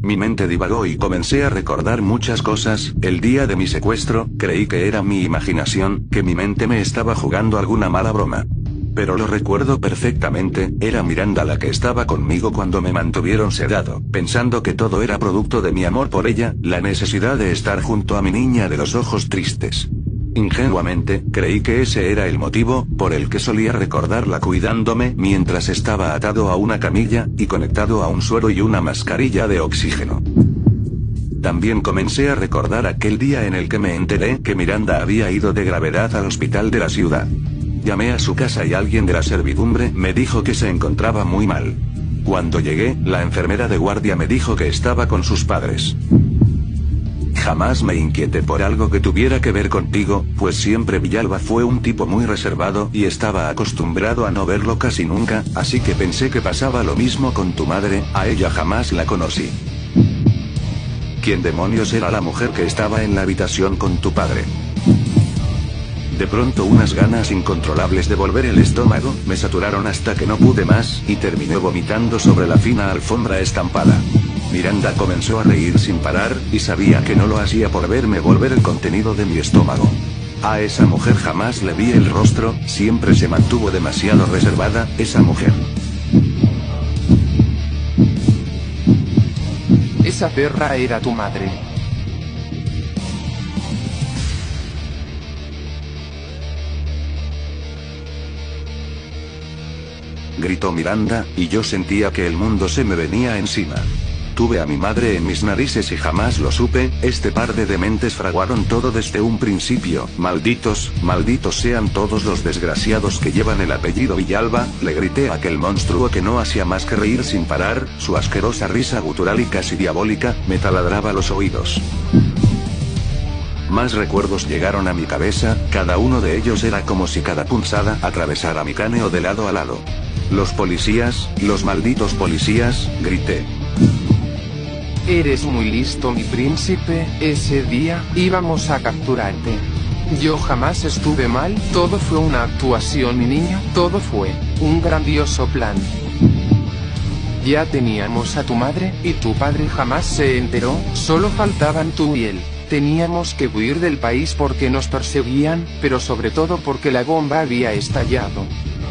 Mi mente divagó y comencé a recordar muchas cosas. El día de mi secuestro, creí que era mi imaginación, que mi mente me estaba jugando alguna mala broma. Pero lo recuerdo perfectamente, era Miranda la que estaba conmigo cuando me mantuvieron sedado, pensando que todo era producto de mi amor por ella, la necesidad de estar junto a mi niña de los ojos tristes. Ingenuamente, creí que ese era el motivo, por el que solía recordarla cuidándome mientras estaba atado a una camilla, y conectado a un suero y una mascarilla de oxígeno. También comencé a recordar aquel día en el que me enteré que Miranda había ido de gravedad al hospital de la ciudad. Llamé a su casa y alguien de la servidumbre me dijo que se encontraba muy mal. Cuando llegué, la enfermera de guardia me dijo que estaba con sus padres. Jamás me inquieté por algo que tuviera que ver contigo, pues siempre Villalba fue un tipo muy reservado y estaba acostumbrado a no verlo casi nunca, así que pensé que pasaba lo mismo con tu madre, a ella jamás la conocí. ¿Quién demonios era la mujer que estaba en la habitación con tu padre? De pronto unas ganas incontrolables de volver el estómago, me saturaron hasta que no pude más, y terminé vomitando sobre la fina alfombra estampada. Miranda comenzó a reír sin parar, y sabía que no lo hacía por verme volver el contenido de mi estómago. A esa mujer jamás le vi el rostro, siempre se mantuvo demasiado reservada, esa mujer. Esa perra era tu madre. Gritó Miranda, y yo sentía que el mundo se me venía encima. Tuve a mi madre en mis narices y jamás lo supe, este par de dementes fraguaron todo desde un principio, malditos sean todos los desgraciados que llevan el apellido Villalba, le grité a aquel monstruo que no hacía más que reír sin parar, su asquerosa risa gutural y casi diabólica, me taladraba los oídos. Más recuerdos llegaron a mi cabeza, cada uno de ellos era como si cada punzada atravesara mi cráneo de lado a lado. Los policías, los malditos policías, grité. Eres muy listo, mi príncipe, ese día, íbamos a capturarte. Yo jamás estuve mal, todo fue una actuación, mi niño, todo fue un grandioso plan. Ya teníamos a tu madre, y tu padre jamás se enteró, solo faltaban tú y él. Teníamos que huir del país porque nos perseguían, pero sobre todo porque la bomba había estallado.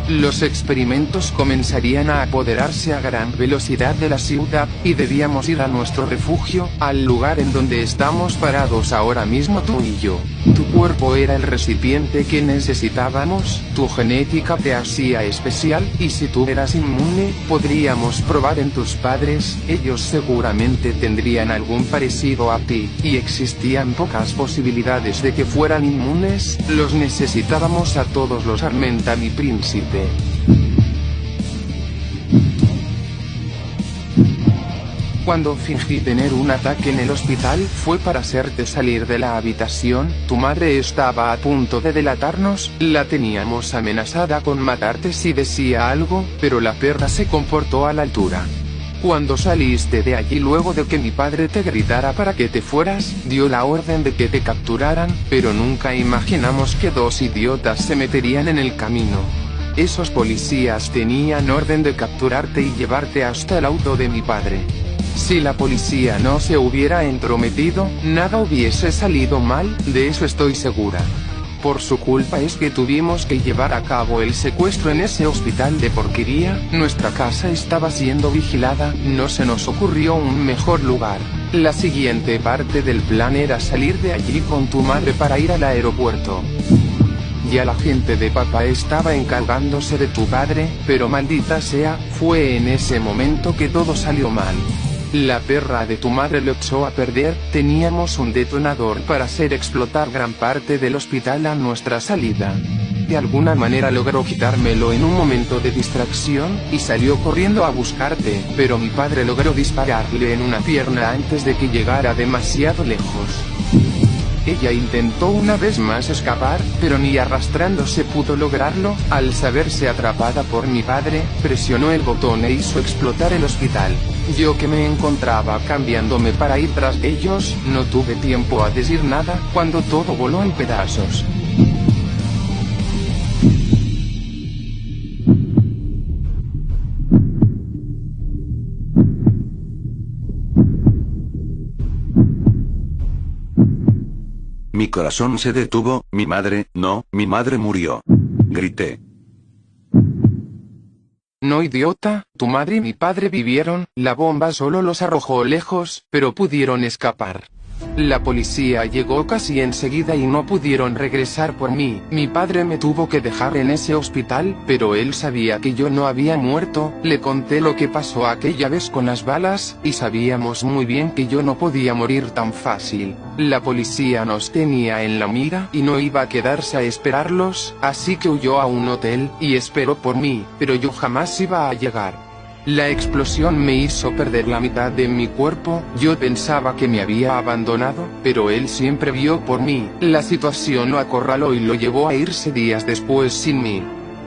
Los experimentos comenzarían a apoderarse a gran velocidad de la ciudad, y debíamos ir a nuestro refugio, al lugar en donde estamos parados ahora mismo tú y yo. Tu cuerpo era el recipiente que necesitábamos, tu genética te hacía especial, y si tú eras inmune, podríamos probar en tus padres, ellos seguramente tendrían algún parecido a ti, y existían pocas posibilidades de que fueran inmunes, los necesitábamos a todos los Armenta, mi príncipe. Cuando fingí tener un ataque en el hospital, fue para hacerte salir de la habitación, tu madre estaba a punto de delatarnos, la teníamos amenazada con matarte si decía algo, pero la perra se comportó a la altura. Cuando saliste de allí luego de que mi padre te gritara para que te fueras, dio la orden de que te capturaran, pero nunca imaginamos que dos idiotas se meterían en el camino. Esos policías tenían orden de capturarte y llevarte hasta el auto de mi padre. Si la policía no se hubiera entrometido, nada hubiese salido mal, de eso estoy segura. Por su culpa es que tuvimos que llevar a cabo el secuestro en ese hospital de porquería. Nuestra casa estaba siendo vigilada, no se nos ocurrió un mejor lugar. La siguiente parte del plan era salir de allí con tu madre para ir al aeropuerto. Ya la gente de papá estaba encargándose de tu padre, pero maldita sea, fue en ese momento que todo salió mal. La perra de tu madre lo echó a perder, teníamos un detonador para hacer explotar gran parte del hospital a nuestra salida. De alguna manera logró quitármelo en un momento de distracción, y salió corriendo a buscarte, pero mi padre logró dispararle en una pierna antes de que llegara demasiado lejos. Ella intentó una vez más escapar, pero ni arrastrándose pudo lograrlo. Al saberse atrapada por mi padre, presionó el botón e hizo explotar el hospital. Yo, que me encontraba cambiándome para ir tras ellos, no tuve tiempo a decir nada, cuando todo voló en pedazos. Mi corazón se detuvo, mi madre murió. Grité. No, idiota, tu madre y mi padre vivieron, la bomba solo los arrojó lejos, pero pudieron escapar. La policía llegó casi enseguida y no pudieron regresar por mí. Mi padre me tuvo que dejar en ese hospital, pero él sabía que yo no había muerto. Le conté lo que pasó aquella vez con las balas, y sabíamos muy bien que yo no podía morir tan fácil. La policía nos tenía en la mira y no iba a quedarse a esperarlos, así que huyó a un hotel y esperó por mí, pero yo jamás iba a llegar. La explosión me hizo perder la mitad de mi cuerpo. Yo pensaba que me había abandonado, pero él siempre vio por mí. La situación lo acorraló y lo llevó a irse días después sin mí.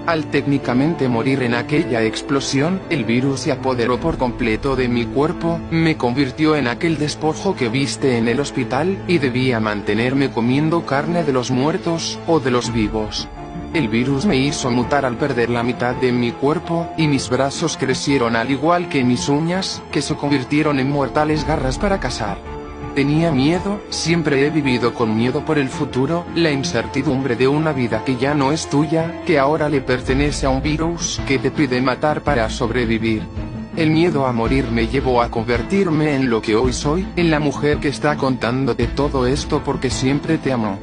Al técnicamente morir en aquella explosión, el virus se apoderó por completo de mi cuerpo, me convirtió en aquel despojo que viste en el hospital, y debía mantenerme comiendo carne de los muertos, o de los vivos. El virus me hizo mutar al perder la mitad de mi cuerpo, y mis brazos crecieron al igual que mis uñas, que se convirtieron en mortales garras para cazar. Tenía miedo, siempre he vivido con miedo por el futuro, la incertidumbre de una vida que ya no es tuya, que ahora le pertenece a un virus que te pide matar para sobrevivir. El miedo a morir me llevó a convertirme en lo que hoy soy, en la mujer que está contándote todo esto porque siempre te amó.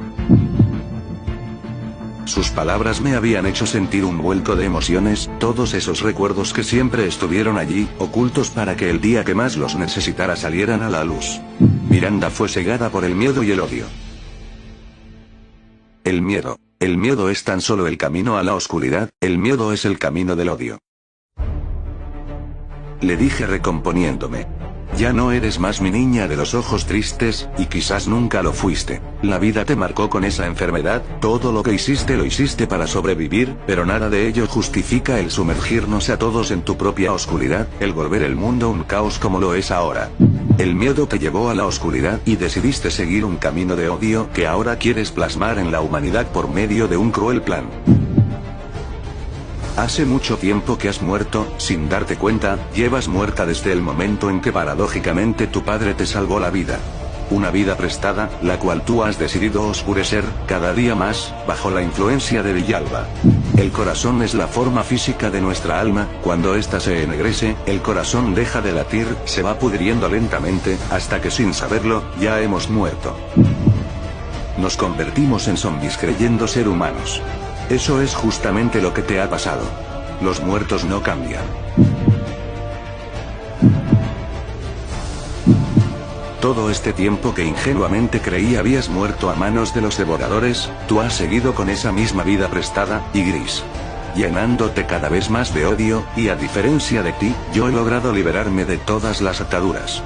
Sus palabras me habían hecho sentir un vuelco de emociones, todos esos recuerdos que siempre estuvieron allí, ocultos para que el día que más los necesitara salieran a la luz. Miranda fue cegada por el miedo y el odio. El miedo es tan solo el camino a la oscuridad, el miedo es el camino del odio. Le dije recomponiéndome. Ya no eres más mi niña de los ojos tristes, y quizás nunca lo fuiste. La vida te marcó con esa enfermedad, todo lo que hiciste lo hiciste para sobrevivir, pero nada de ello justifica el sumergirnos a todos en tu propia oscuridad, el volver el mundo un caos como lo es ahora. El miedo te llevó a la oscuridad y decidiste seguir un camino de odio que ahora quieres plasmar en la humanidad por medio de un cruel plan. Hace mucho tiempo que has muerto, sin darte cuenta, llevas muerta desde el momento en que paradójicamente tu padre te salvó la vida. Una vida prestada, la cual tú has decidido oscurecer, cada día más, bajo la influencia de Villalba. El corazón es la forma física de nuestra alma, cuando ésta se ennegrece, el corazón deja de latir, se va pudriendo lentamente, hasta que sin saberlo, ya hemos muerto. Nos convertimos en zombies creyendo ser humanos. Eso es justamente lo que te ha pasado. Los muertos no cambian. Todo este tiempo que ingenuamente creí habías muerto a manos de los devoradores, tú has seguido con esa misma vida prestada, y gris. Llenándote cada vez más de odio, y a diferencia de ti, yo he logrado liberarme de todas las ataduras.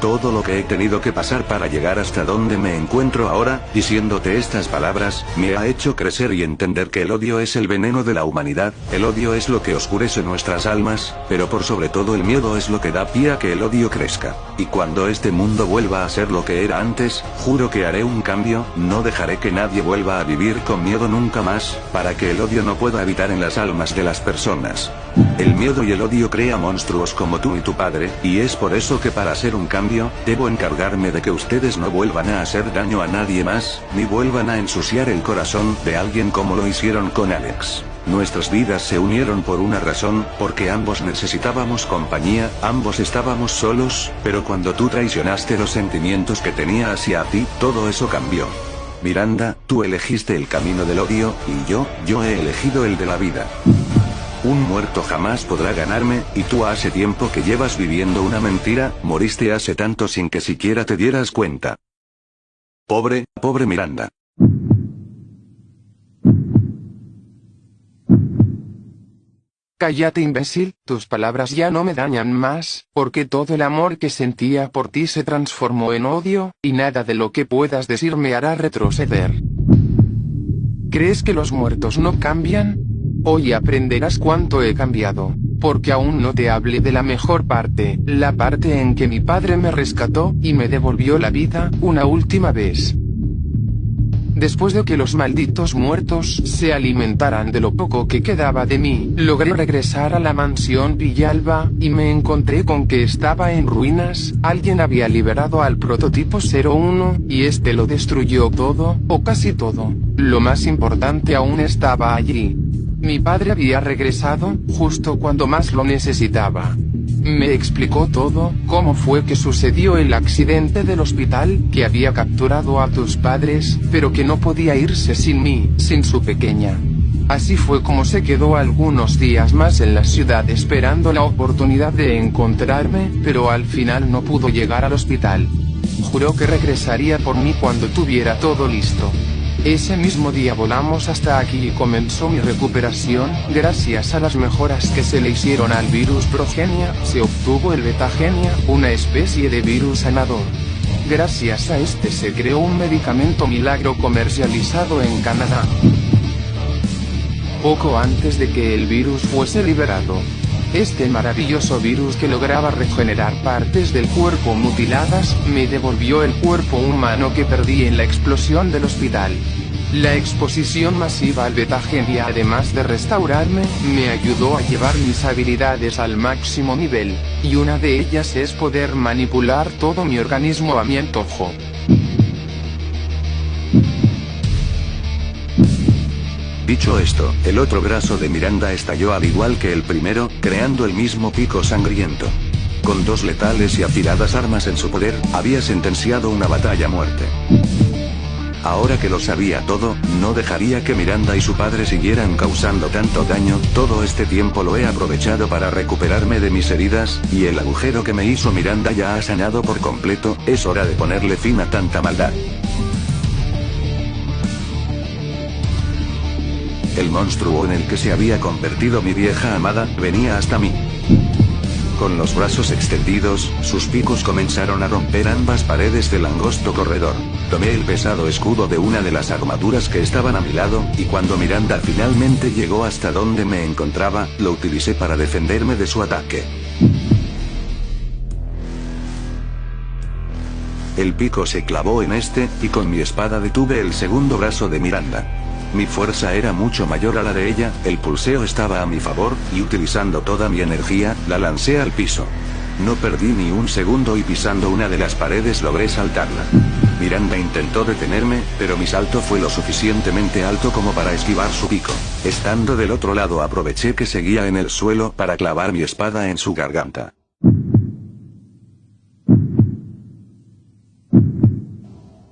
Todo lo que he tenido que pasar para llegar hasta donde me encuentro ahora, diciéndote estas palabras, me ha hecho crecer y entender que el odio es el veneno de la humanidad, el odio es lo que oscurece nuestras almas, pero por sobre todo el miedo es lo que da pie a que el odio crezca. Y cuando este mundo vuelva a ser lo que era antes, juro que haré un cambio, no dejaré que nadie vuelva a vivir con miedo nunca más, para que el odio no pueda habitar en las almas de las personas. El miedo y el odio crea monstruos como tú y tu padre, y es por eso que para hacer un cambio, debo encargarme de que ustedes no vuelvan a hacer daño a nadie más, ni vuelvan a ensuciar el corazón de alguien como lo hicieron con Alex. Nuestras vidas se unieron por una razón, porque ambos necesitábamos compañía, ambos estábamos solos, pero cuando tú traicionaste los sentimientos que tenía hacia ti, todo eso cambió. Miranda, tú elegiste el camino del odio, y yo he elegido el de la vida. Un muerto jamás podrá ganarme, y tú hace tiempo que llevas viviendo una mentira, moriste hace tanto sin que siquiera te dieras cuenta. Pobre Miranda. Cállate, imbécil, tus palabras ya no me dañan más, porque todo el amor que sentía por ti se transformó en odio, y nada de lo que puedas decir me hará retroceder. ¿Crees que los muertos no cambian? Hoy aprenderás cuánto he cambiado, porque aún no te hablé de la mejor parte, la parte en que mi padre me rescató, y me devolvió la vida, una última vez. Después de que los malditos muertos se alimentaran de lo poco que quedaba de mí, logré regresar a la mansión Villalba, y me encontré con que estaba en ruinas. Alguien había liberado al prototipo 01, y este lo destruyó todo, o casi todo. Lo más importante aún estaba allí. Mi padre había regresado, justo cuando más lo necesitaba. Me explicó todo, cómo fue que sucedió el accidente del hospital, que había capturado a tus padres, pero que no podía irse sin mí, sin su pequeña. Así fue como se quedó algunos días más en la ciudad esperando la oportunidad de encontrarme, pero al final no pudo llegar al hospital. Juró que regresaría por mí cuando tuviera todo listo. Ese mismo día volamos hasta aquí y comenzó mi recuperación. Gracias a las mejoras que se le hicieron al virus Progenia, se obtuvo el Betagenia, una especie de virus sanador. Gracias a este se creó un medicamento milagro comercializado en Canadá. Poco antes de que el virus fuese liberado, este maravilloso virus que lograba regenerar partes del cuerpo mutiladas, me devolvió el cuerpo humano que perdí en la explosión del hospital. La exposición masiva al Betagenia, además de restaurarme, me ayudó a llevar mis habilidades al máximo nivel, y una de ellas es poder manipular todo mi organismo a mi antojo. Dicho esto, el otro brazo de Miranda estalló al igual que el primero, creando el mismo pico sangriento. Con dos letales y afiladas armas en su poder, había sentenciado una batalla a muerte. Ahora que lo sabía todo, no dejaría que Miranda y su padre siguieran causando tanto daño. Todo este tiempo lo he aprovechado para recuperarme de mis heridas, y el agujero que me hizo Miranda ya ha sanado por completo. Es hora de ponerle fin a tanta maldad. El monstruo en el que se había convertido mi vieja amada, venía hasta mí. Con los brazos extendidos, sus picos comenzaron a romper ambas paredes del angosto corredor. Tomé el pesado escudo de una de las armaduras que estaban a mi lado, y cuando Miranda finalmente llegó hasta donde me encontraba, lo utilicé para defenderme de su ataque. El pico se clavó en este, y con mi espada detuve el segundo brazo de Miranda. Mi fuerza era mucho mayor a la de ella, el pulseo estaba a mi favor, y utilizando toda mi energía, la lancé al piso. No perdí ni un segundo y pisando una de las paredes logré saltarla. Miranda intentó detenerme, pero mi salto fue lo suficientemente alto como para esquivar su pico. Estando del otro lado aproveché que seguía en el suelo para clavar mi espada en su garganta.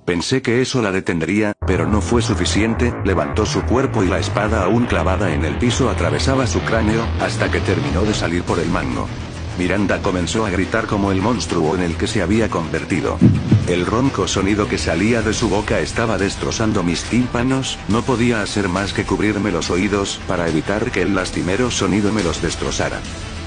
Pensé que eso la detendría, pero no fue suficiente. Levantó su cuerpo y la espada aún clavada en el piso atravesaba su cráneo, hasta que terminó de salir por el mango. Miranda comenzó a gritar como el monstruo en el que se había convertido. El ronco sonido que salía de su boca estaba destrozando mis tímpanos. No podía hacer más que cubrirme los oídos, para evitar que el lastimero sonido me los destrozara.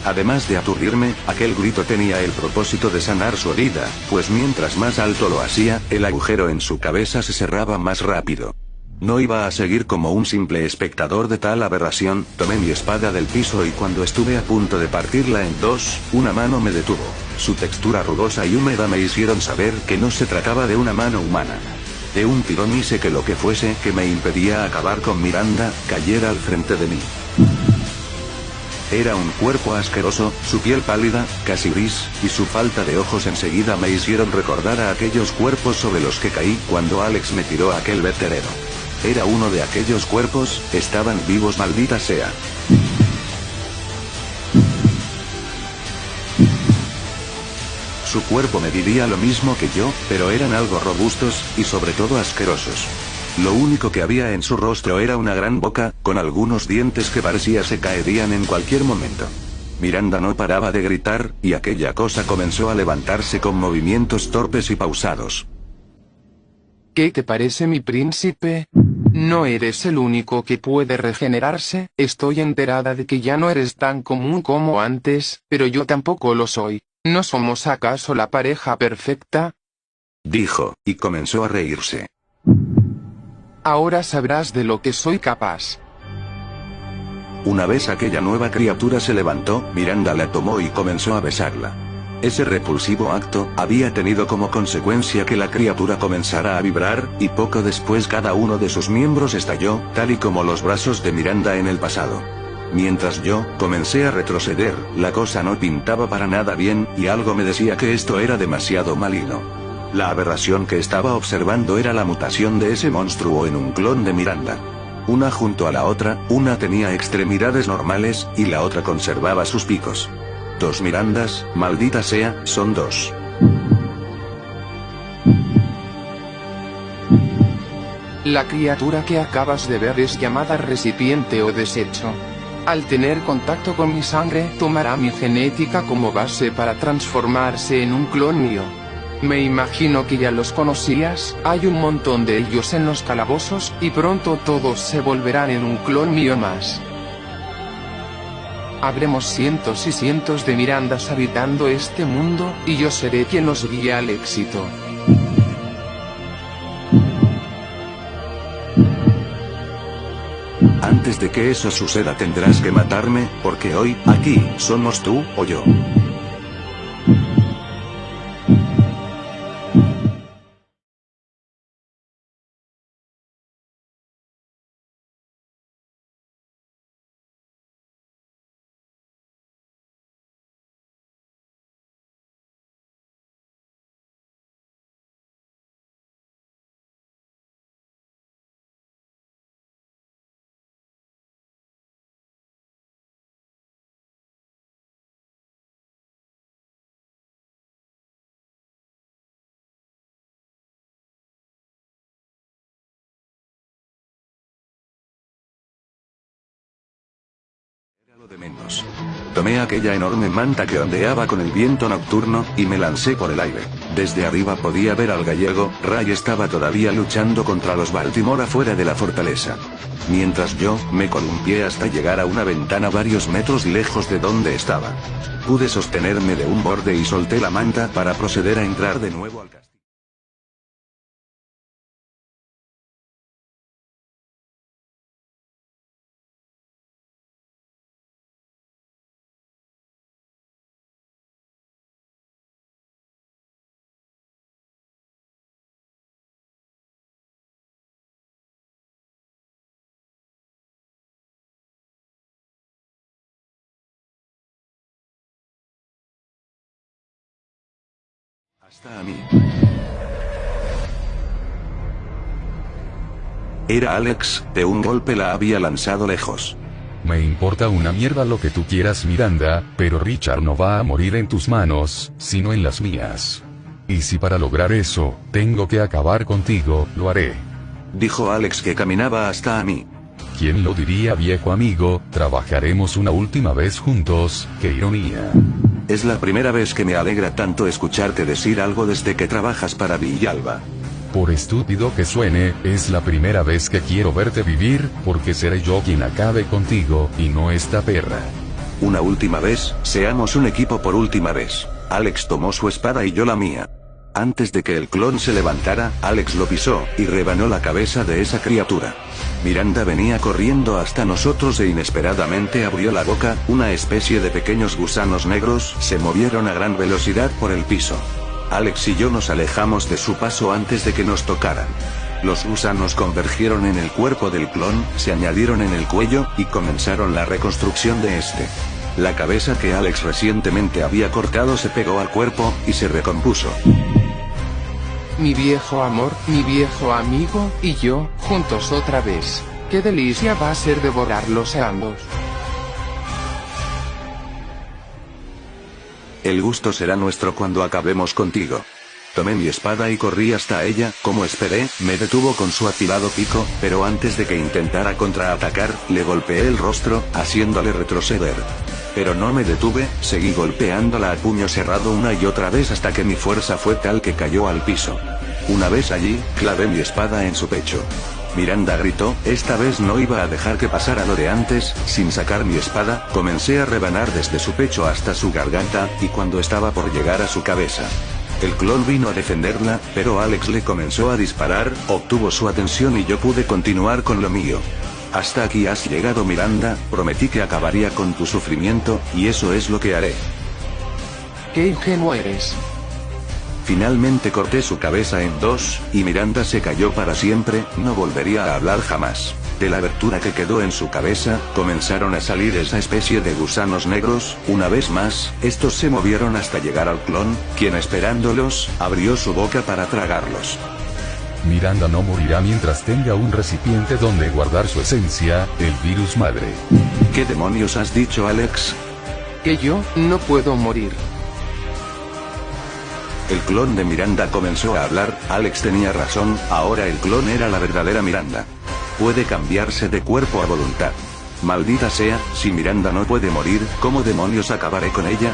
Además de aturdirme, aquel grito tenía el propósito de sanar su herida, pues mientras más alto lo hacía, el agujero en su cabeza se cerraba más rápido. No iba a seguir como un simple espectador de tal aberración. Tomé mi espada del piso y cuando estuve a punto de partirla en dos, una mano me detuvo. Su textura rugosa y húmeda me hicieron saber que no se trataba de una mano humana. De un tirón hice que lo que fuese que me impedía acabar con Miranda, cayera al frente de mí. Era un cuerpo asqueroso, su piel pálida, casi gris, y su falta de ojos enseguida me hicieron recordar a aquellos cuerpos sobre los que caí cuando Alex me tiró a aquel vertedero. Era uno de aquellos cuerpos, estaban vivos, maldita sea. Su cuerpo me diría lo mismo que yo, pero eran algo robustos, y sobre todo asquerosos. Lo único que había en su rostro era una gran boca, con algunos dientes que parecía se caerían en cualquier momento. Miranda no paraba de gritar, y aquella cosa comenzó a levantarse con movimientos torpes y pausados. ¿Qué te parece, mi príncipe? No eres el único que puede regenerarse, estoy enterada de que ya no eres tan común como antes, pero yo tampoco lo soy. ¿No somos acaso la pareja perfecta? Dijo, y comenzó a reírse. Ahora sabrás de lo que soy capaz. Una vez aquella nueva criatura se levantó, Miranda la tomó y comenzó a besarla. Ese repulsivo acto había tenido como consecuencia que la criatura comenzara a vibrar, y poco después cada uno de sus miembros estalló, tal y como los brazos de Miranda en el pasado. Mientras yo comencé a retroceder, la cosa no pintaba para nada bien, y algo me decía que esto era demasiado maligno. La aberración que estaba observando era la mutación de ese monstruo en un clon de Miranda. Una junto a la otra, una tenía extremidades normales, y la otra conservaba sus picos. Dos Mirandas, maldita sea, son dos. La criatura que acabas de ver es llamada recipiente o desecho. Al tener contacto con mi sangre, tomará mi genética como base para transformarse en un clon mío. Me imagino que ya los conocías, hay un montón de ellos en los calabozos, y pronto todos se volverán en un clon mío más. Habremos cientos y cientos de Mirandas habitando este mundo, y yo seré quien los guíe al éxito. Antes de que eso suceda tendrás que matarme, porque hoy, aquí, somos tú o yo. Lo de menos. Tomé aquella enorme manta que ondeaba con el viento nocturno, y me lancé por el aire. Desde arriba podía ver al gallego, Ray estaba todavía luchando contra los Baltimore afuera de la fortaleza. Mientras yo, me columpié hasta llegar a una ventana varios metros lejos de donde estaba. Pude sostenerme de un borde y solté la manta para proceder a entrar de nuevo al castillo. Hasta a mí. Era Alex, de un golpe la había lanzado lejos. Me importa una mierda lo que tú quieras, Miranda, pero Richard no va a morir en tus manos, sino en las mías. Y si para lograr eso, tengo que acabar contigo, lo haré. Dijo Alex que caminaba hasta a mí. ¿Quién lo diría, viejo amigo? Trabajaremos una última vez juntos, qué ironía. Es la primera vez que me alegra tanto escucharte decir algo desde que trabajas para Villalba. Por estúpido que suene, es la primera vez que quiero verte vivir, porque seré yo quien acabe contigo, y no esta perra. Una última vez, seamos un equipo por última vez. Alex tomó su espada y yo la mía. Antes de que el clon se levantara, Alex lo pisó, y rebanó la cabeza de esa criatura. Miranda venía corriendo hasta nosotros e inesperadamente abrió la boca, una especie de pequeños gusanos negros se movieron a gran velocidad por el piso. Alex y yo nos alejamos de su paso antes de que nos tocaran. Los gusanos convergieron en el cuerpo del clon, se añadieron en el cuello, y comenzaron la reconstrucción de este. La cabeza que Alex recientemente había cortado se pegó al cuerpo, y se recompuso. Mi viejo amor, mi viejo amigo, y yo, juntos otra vez. Qué delicia va a ser devorarlos a ambos. El gusto será nuestro cuando acabemos contigo. Tomé mi espada y corrí hasta ella. Como esperé, me detuvo con su afilado pico, pero antes de que intentara contraatacar, le golpeé el rostro, haciéndole retroceder. Pero no me detuve, seguí golpeándola a puño cerrado una y otra vez hasta que mi fuerza fue tal que cayó al piso. Una vez allí, clavé mi espada en su pecho. Miranda gritó, esta vez no iba a dejar que pasara lo de antes. Sin sacar mi espada, comencé a rebanar desde su pecho hasta su garganta, y cuando estaba por llegar a su cabeza, el clon vino a defenderla, pero Alex le comenzó a disparar, obtuvo su atención y yo pude continuar con lo mío. Hasta aquí has llegado, Miranda, prometí que acabaría con tu sufrimiento, y eso es lo que haré. Qué ingenuo eres. Finalmente corté su cabeza en dos, y Miranda se cayó para siempre, no volvería a hablar jamás. De la abertura que quedó en su cabeza, comenzaron a salir esa especie de gusanos negros. Una vez más, estos se movieron hasta llegar al clon, quien esperándolos, abrió su boca para tragarlos. Miranda no morirá mientras tenga un recipiente donde guardar su esencia, el virus madre. ¿Qué demonios has dicho, Alex? Que yo, no puedo morir. El clon de Miranda comenzó a hablar. Alex tenía razón, ahora el clon era la verdadera Miranda. Puede cambiarse de cuerpo a voluntad. Maldita sea, si Miranda no puede morir, ¿cómo demonios acabaré con ella?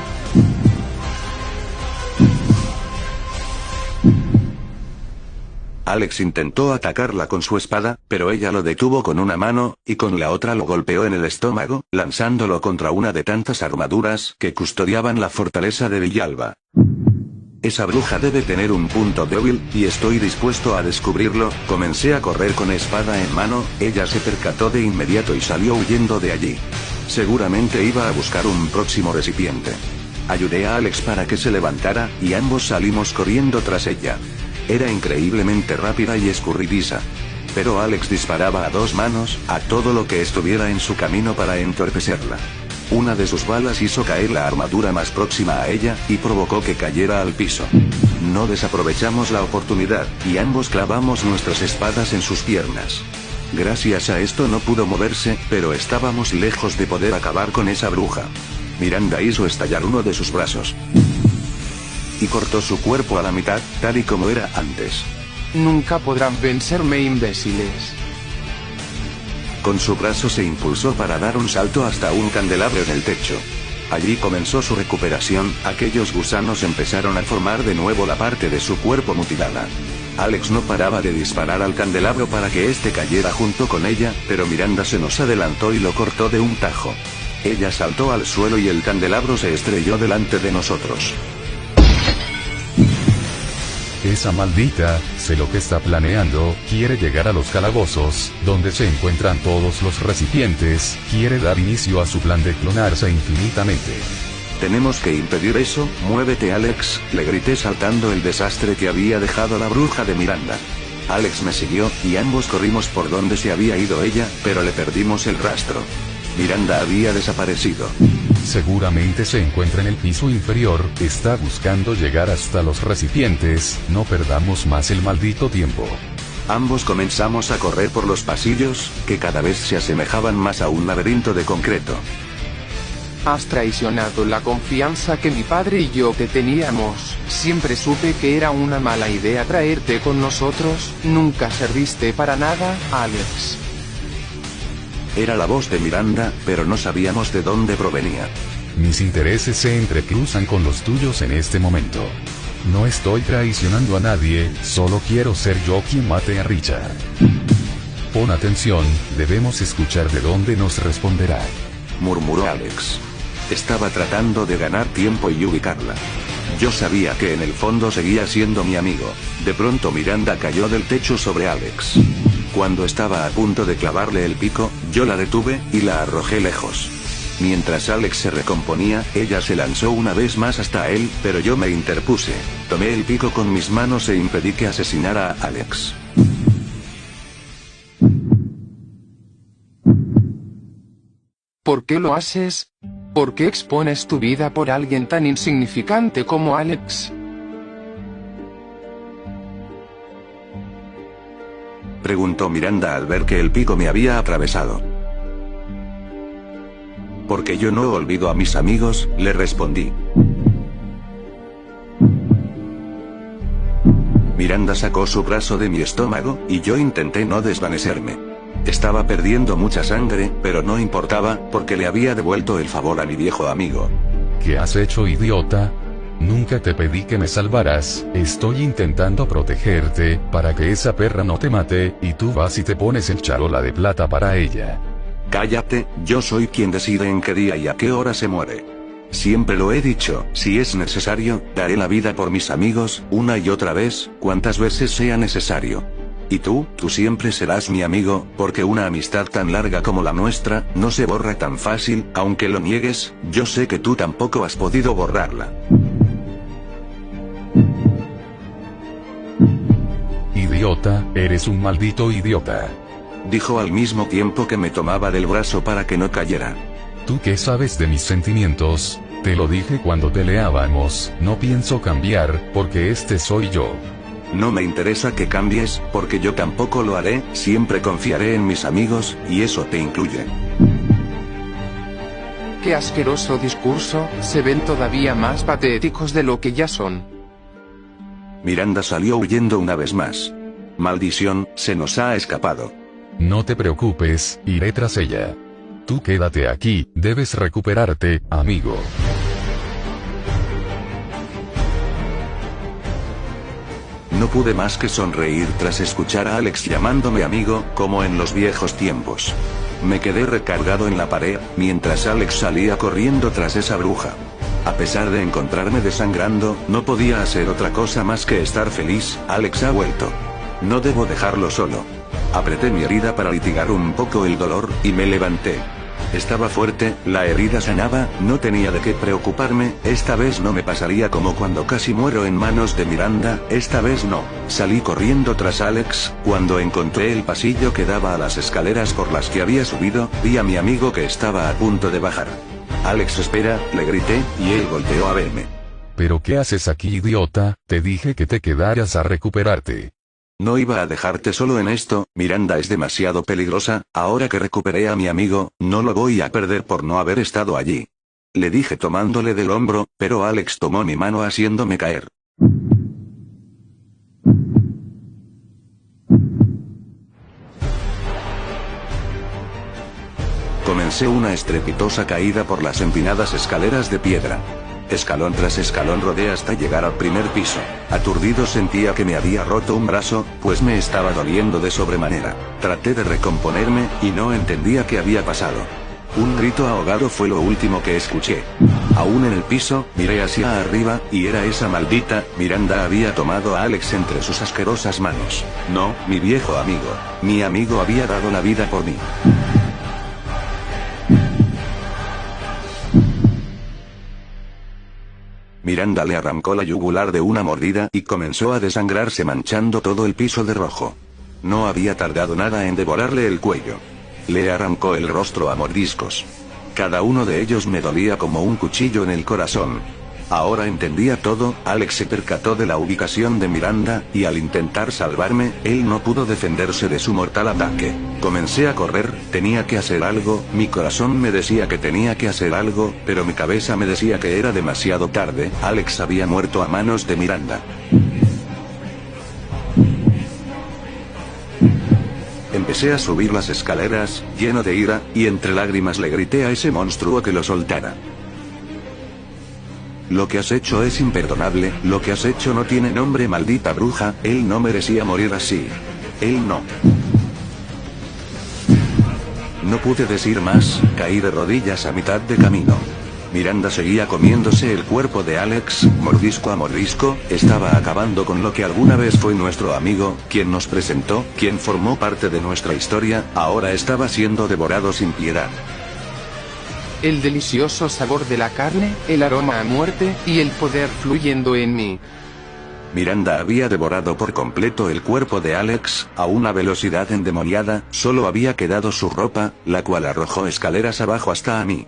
Alex intentó atacarla con su espada, pero ella lo detuvo con una mano, y con la otra lo golpeó en el estómago, lanzándolo contra una de tantas armaduras que custodiaban la fortaleza de Villalba. Esa bruja debe tener un punto débil, y estoy dispuesto a descubrirlo. Comencé a correr con espada en mano, ella se percató de inmediato y salió huyendo de allí. Seguramente iba a buscar un próximo recipiente. Ayudé a Alex para que se levantara, y ambos salimos corriendo tras ella. Era increíblemente rápida y escurridiza. Pero Alex disparaba a dos manos, a todo lo que estuviera en su camino para entorpecerla. Una de sus balas hizo caer la armadura más próxima a ella, y provocó que cayera al piso. No desaprovechamos la oportunidad, y ambos clavamos nuestras espadas en sus piernas. Gracias a esto no pudo moverse, pero estábamos lejos de poder acabar con esa bruja. Miranda hizo estallar uno de sus brazos y cortó su cuerpo a la mitad, tal y como era antes. Nunca podrán vencerme, imbéciles. Con su brazo se impulsó para dar un salto hasta un candelabro en el techo. Allí comenzó su recuperación. Aquellos gusanos empezaron a formar de nuevo la parte de su cuerpo mutilada. Alex no paraba de disparar al candelabro para que éste cayera junto con ella, pero Miranda se nos adelantó y lo cortó de un tajo. Ella saltó al suelo y el candelabro se estrelló delante de nosotros. Esa maldita, sé lo que está planeando, quiere llegar a los calabozos, donde se encuentran todos los recipientes, quiere dar inicio a su plan de clonarse infinitamente. Tenemos que impedir eso. Muévete, Alex, le grité saltando el desastre que había dejado la bruja de Miranda. Alex me siguió, y ambos corrimos por donde se había ido ella, pero le perdimos el rastro. Miranda había desaparecido. Seguramente se encuentra en el piso inferior, está buscando llegar hasta los recipientes, no perdamos más el maldito tiempo. Ambos comenzamos a correr por los pasillos, que cada vez se asemejaban más a un laberinto de concreto. Has traicionado la confianza que mi padre y yo te teníamos. Siempre supe que era una mala idea traerte con nosotros. Nunca serviste para nada, Alex. Era la voz de Miranda, pero no sabíamos de dónde provenía. Mis intereses se entrecruzan con los tuyos en este momento. No estoy traicionando a nadie, solo quiero ser yo quien mate a Richard. Pon atención, debemos escuchar de dónde nos responderá. Murmuró Alex. Estaba tratando de ganar tiempo y ubicarla. Yo sabía que en el fondo seguía siendo mi amigo. De pronto Miranda cayó del techo sobre Alex. Cuando estaba a punto de clavarle el pico, yo la detuve, y la arrojé lejos. Mientras Alex se recomponía, ella se lanzó una vez más hasta él, pero yo me interpuse. Tomé el pico con mis manos e impedí que asesinara a Alex. ¿Por qué lo haces? ¿Por qué expones tu vida por alguien tan insignificante como Alex? Preguntó Miranda al ver que el pico me había atravesado. Porque yo no olvido a mis amigos, le respondí. Miranda sacó su brazo de mi estómago, y yo intenté no desvanecerme. Estaba perdiendo mucha sangre, pero no importaba, porque le había devuelto el favor a mi viejo amigo. ¿Qué has hecho, idiota? Nunca te pedí que me salvaras, estoy intentando protegerte, para que esa perra no te mate, y tú vas y te pones el charola de plata para ella. Cállate, yo soy quien decide en qué día y a qué hora se muere. Siempre lo he dicho, si es necesario, daré la vida por mis amigos, una y otra vez, cuantas veces sea necesario. Y tú siempre serás mi amigo, porque una amistad tan larga como la nuestra, no se borra tan fácil, aunque lo niegues, yo sé que tú tampoco has podido borrarla. Idiota, eres un maldito idiota. Dijo al mismo tiempo que me tomaba del brazo para que no cayera. ¿Tú qué sabes de mis sentimientos? Te lo dije cuando peleábamos, no pienso cambiar, porque este soy yo. No me interesa que cambies, porque yo tampoco lo haré, siempre confiaré en mis amigos, y eso te incluye. ¡Qué asqueroso discurso! Se ven todavía más patéticos de lo que ya son. Miranda salió huyendo una vez más. Maldición, se nos ha escapado. No te preocupes, iré tras ella. Tú quédate aquí, debes recuperarte, amigo. No pude más que sonreír tras escuchar a Alex llamándome amigo, como en los viejos tiempos. Me quedé recargado en la pared, mientras Alex salía corriendo tras esa bruja. A pesar de encontrarme desangrando, no podía hacer otra cosa más que estar feliz. Alex ha vuelto. No debo dejarlo solo. Apreté mi herida para litigar un poco el dolor, y me levanté. Estaba fuerte, la herida sanaba, no tenía de qué preocuparme, esta vez no me pasaría como cuando casi muero en manos de Miranda, esta vez no. Salí corriendo tras Alex, cuando encontré el pasillo que daba a las escaleras por las que había subido, vi a mi amigo que estaba a punto de bajar. Alex, espera, le grité, y él volteó a verme. ¿Pero qué haces aquí, idiota? Te dije que te quedaras a recuperarte. No iba a dejarte solo en esto, Miranda es demasiado peligrosa, ahora que recuperé a mi amigo, no lo voy a perder por no haber estado allí. Le dije tomándole del hombro, pero Alex tomó mi mano haciéndome caer. Comencé una estrepitosa caída por las empinadas escaleras de piedra. Escalón tras escalón rodé hasta llegar al primer piso. Aturdido sentía que me había roto un brazo, pues me estaba doliendo de sobremanera. Traté de recomponerme, y no entendía qué había pasado. Un grito ahogado fue lo último que escuché. Aún en el piso, miré hacia arriba, y era esa maldita, Miranda había tomado a Alex entre sus asquerosas manos. No, mi viejo amigo. Mi amigo había dado la vida por mí. Miranda le arrancó la yugular de una mordida y comenzó a desangrarse manchando todo el piso de rojo. No había tardado nada en devorarle el cuello. Le arrancó el rostro a mordiscos. Cada uno de ellos me dolía como un cuchillo en el corazón. Ahora entendía todo, Alex se percató de la ubicación de Miranda, y al intentar salvarme, él no pudo defenderse de su mortal ataque. Comencé a correr, tenía que hacer algo, mi corazón me decía que tenía que hacer algo, pero mi cabeza me decía que era demasiado tarde, Alex había muerto a manos de Miranda. Empecé a subir las escaleras, lleno de ira, y entre lágrimas le grité a ese monstruo que lo soltara. Lo que has hecho es imperdonable, lo que has hecho no tiene nombre, maldita bruja, él no merecía morir así. Él no. No pude decir más, caí de rodillas a mitad de camino. Miranda seguía comiéndose el cuerpo de Alex, mordisco a mordisco, estaba acabando con lo que alguna vez fue nuestro amigo, quien nos presentó, quien formó parte de nuestra historia, ahora estaba siendo devorado sin piedad. El delicioso sabor de la carne, el aroma a muerte, y el poder fluyendo en mí. Miranda había devorado por completo el cuerpo de Alex, a una velocidad endemoniada, solo había quedado su ropa, la cual arrojó escaleras abajo hasta a mí.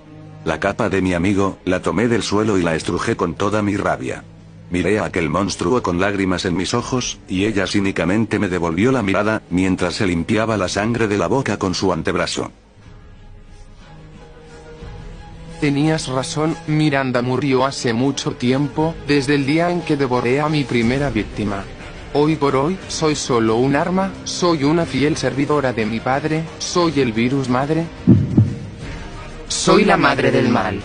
La capa de mi amigo, la tomé del suelo y la estrujé con toda mi rabia. Miré a aquel monstruo con lágrimas en mis ojos, y ella cínicamente me devolvió la mirada, mientras se limpiaba la sangre de la boca con su antebrazo. Tenías razón, Miranda murió hace mucho tiempo, desde el día en que devoré a mi primera víctima. Hoy por hoy, soy solo un arma, soy una fiel servidora de mi padre, soy el virus madre. Soy la madre del mal.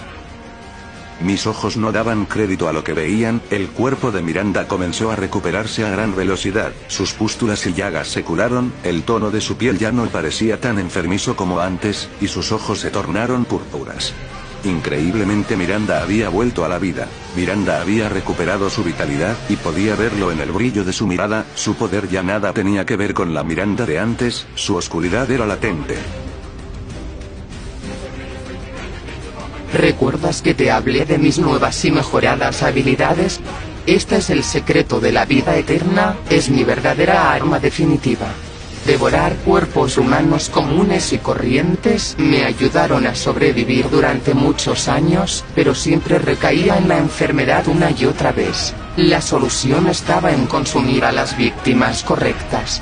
Mis ojos no daban crédito a lo que veían, el cuerpo de Miranda comenzó a recuperarse a gran velocidad, sus pústulas y llagas se curaron, el tono de su piel ya no parecía tan enfermizo como antes, y sus ojos se tornaron púrpuras. Increíblemente Miranda había vuelto a la vida, Miranda había recuperado su vitalidad, y podía verlo en el brillo de su mirada, su poder ya nada tenía que ver con la Miranda de antes, su oscuridad era latente. ¿Recuerdas que te hablé de mis nuevas y mejoradas habilidades? Este es el secreto de la vida eterna, es mi verdadera arma definitiva. Devorar cuerpos humanos comunes y corrientes me ayudaron a sobrevivir durante muchos años, pero siempre recaía en la enfermedad una y otra vez. La solución estaba en consumir a las víctimas correctas.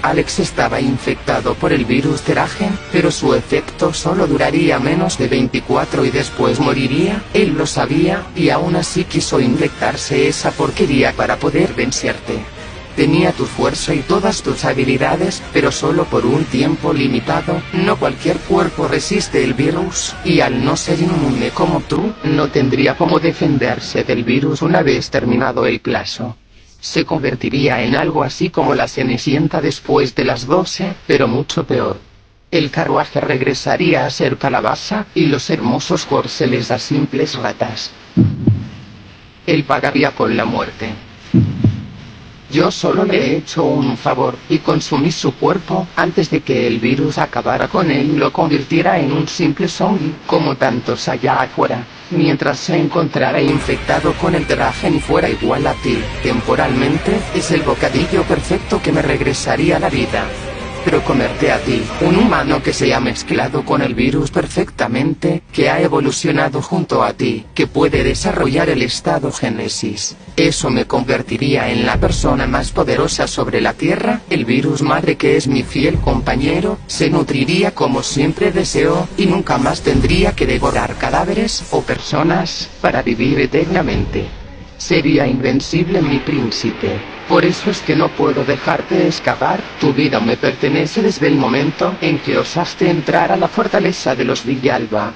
Alex estaba infectado por el virus Teragen, pero su efecto solo duraría menos de 24 y después moriría, él lo sabía, y aún así quiso inyectarse esa porquería para poder vencerte. Tenía tu fuerza y todas tus habilidades, pero solo por un tiempo limitado, no cualquier cuerpo resiste el virus, y al no ser inmune como tú, no tendría cómo defenderse del virus una vez terminado el plazo. Se convertiría en algo así como la Cenicienta después de las 12, pero mucho peor. El carruaje regresaría a ser calabaza, y los hermosos corceles a simples ratas. Él pagaría con la muerte. Yo solo le he hecho un favor, y consumí su cuerpo, antes de que el virus acabara con él y lo convirtiera en un simple zombie, como tantos allá afuera. Mientras se encontrara infectado con el Teragen y fuera igual a ti, temporalmente, es el bocadillo perfecto que me regresaría a la vida. Pero comerte a ti, un humano que se ha mezclado con el virus perfectamente, que ha evolucionado junto a ti, que puede desarrollar el estado Génesis, eso me convertiría en la persona más poderosa sobre la Tierra. El virus madre, que es mi fiel compañero, se nutriría como siempre deseo, y nunca más tendría que devorar cadáveres o personas para vivir eternamente. Sería invencible, mi príncipe. Por eso es que no puedo dejarte escapar. Tu vida me pertenece desde el momento en que osaste entrar a la fortaleza de los Villalba.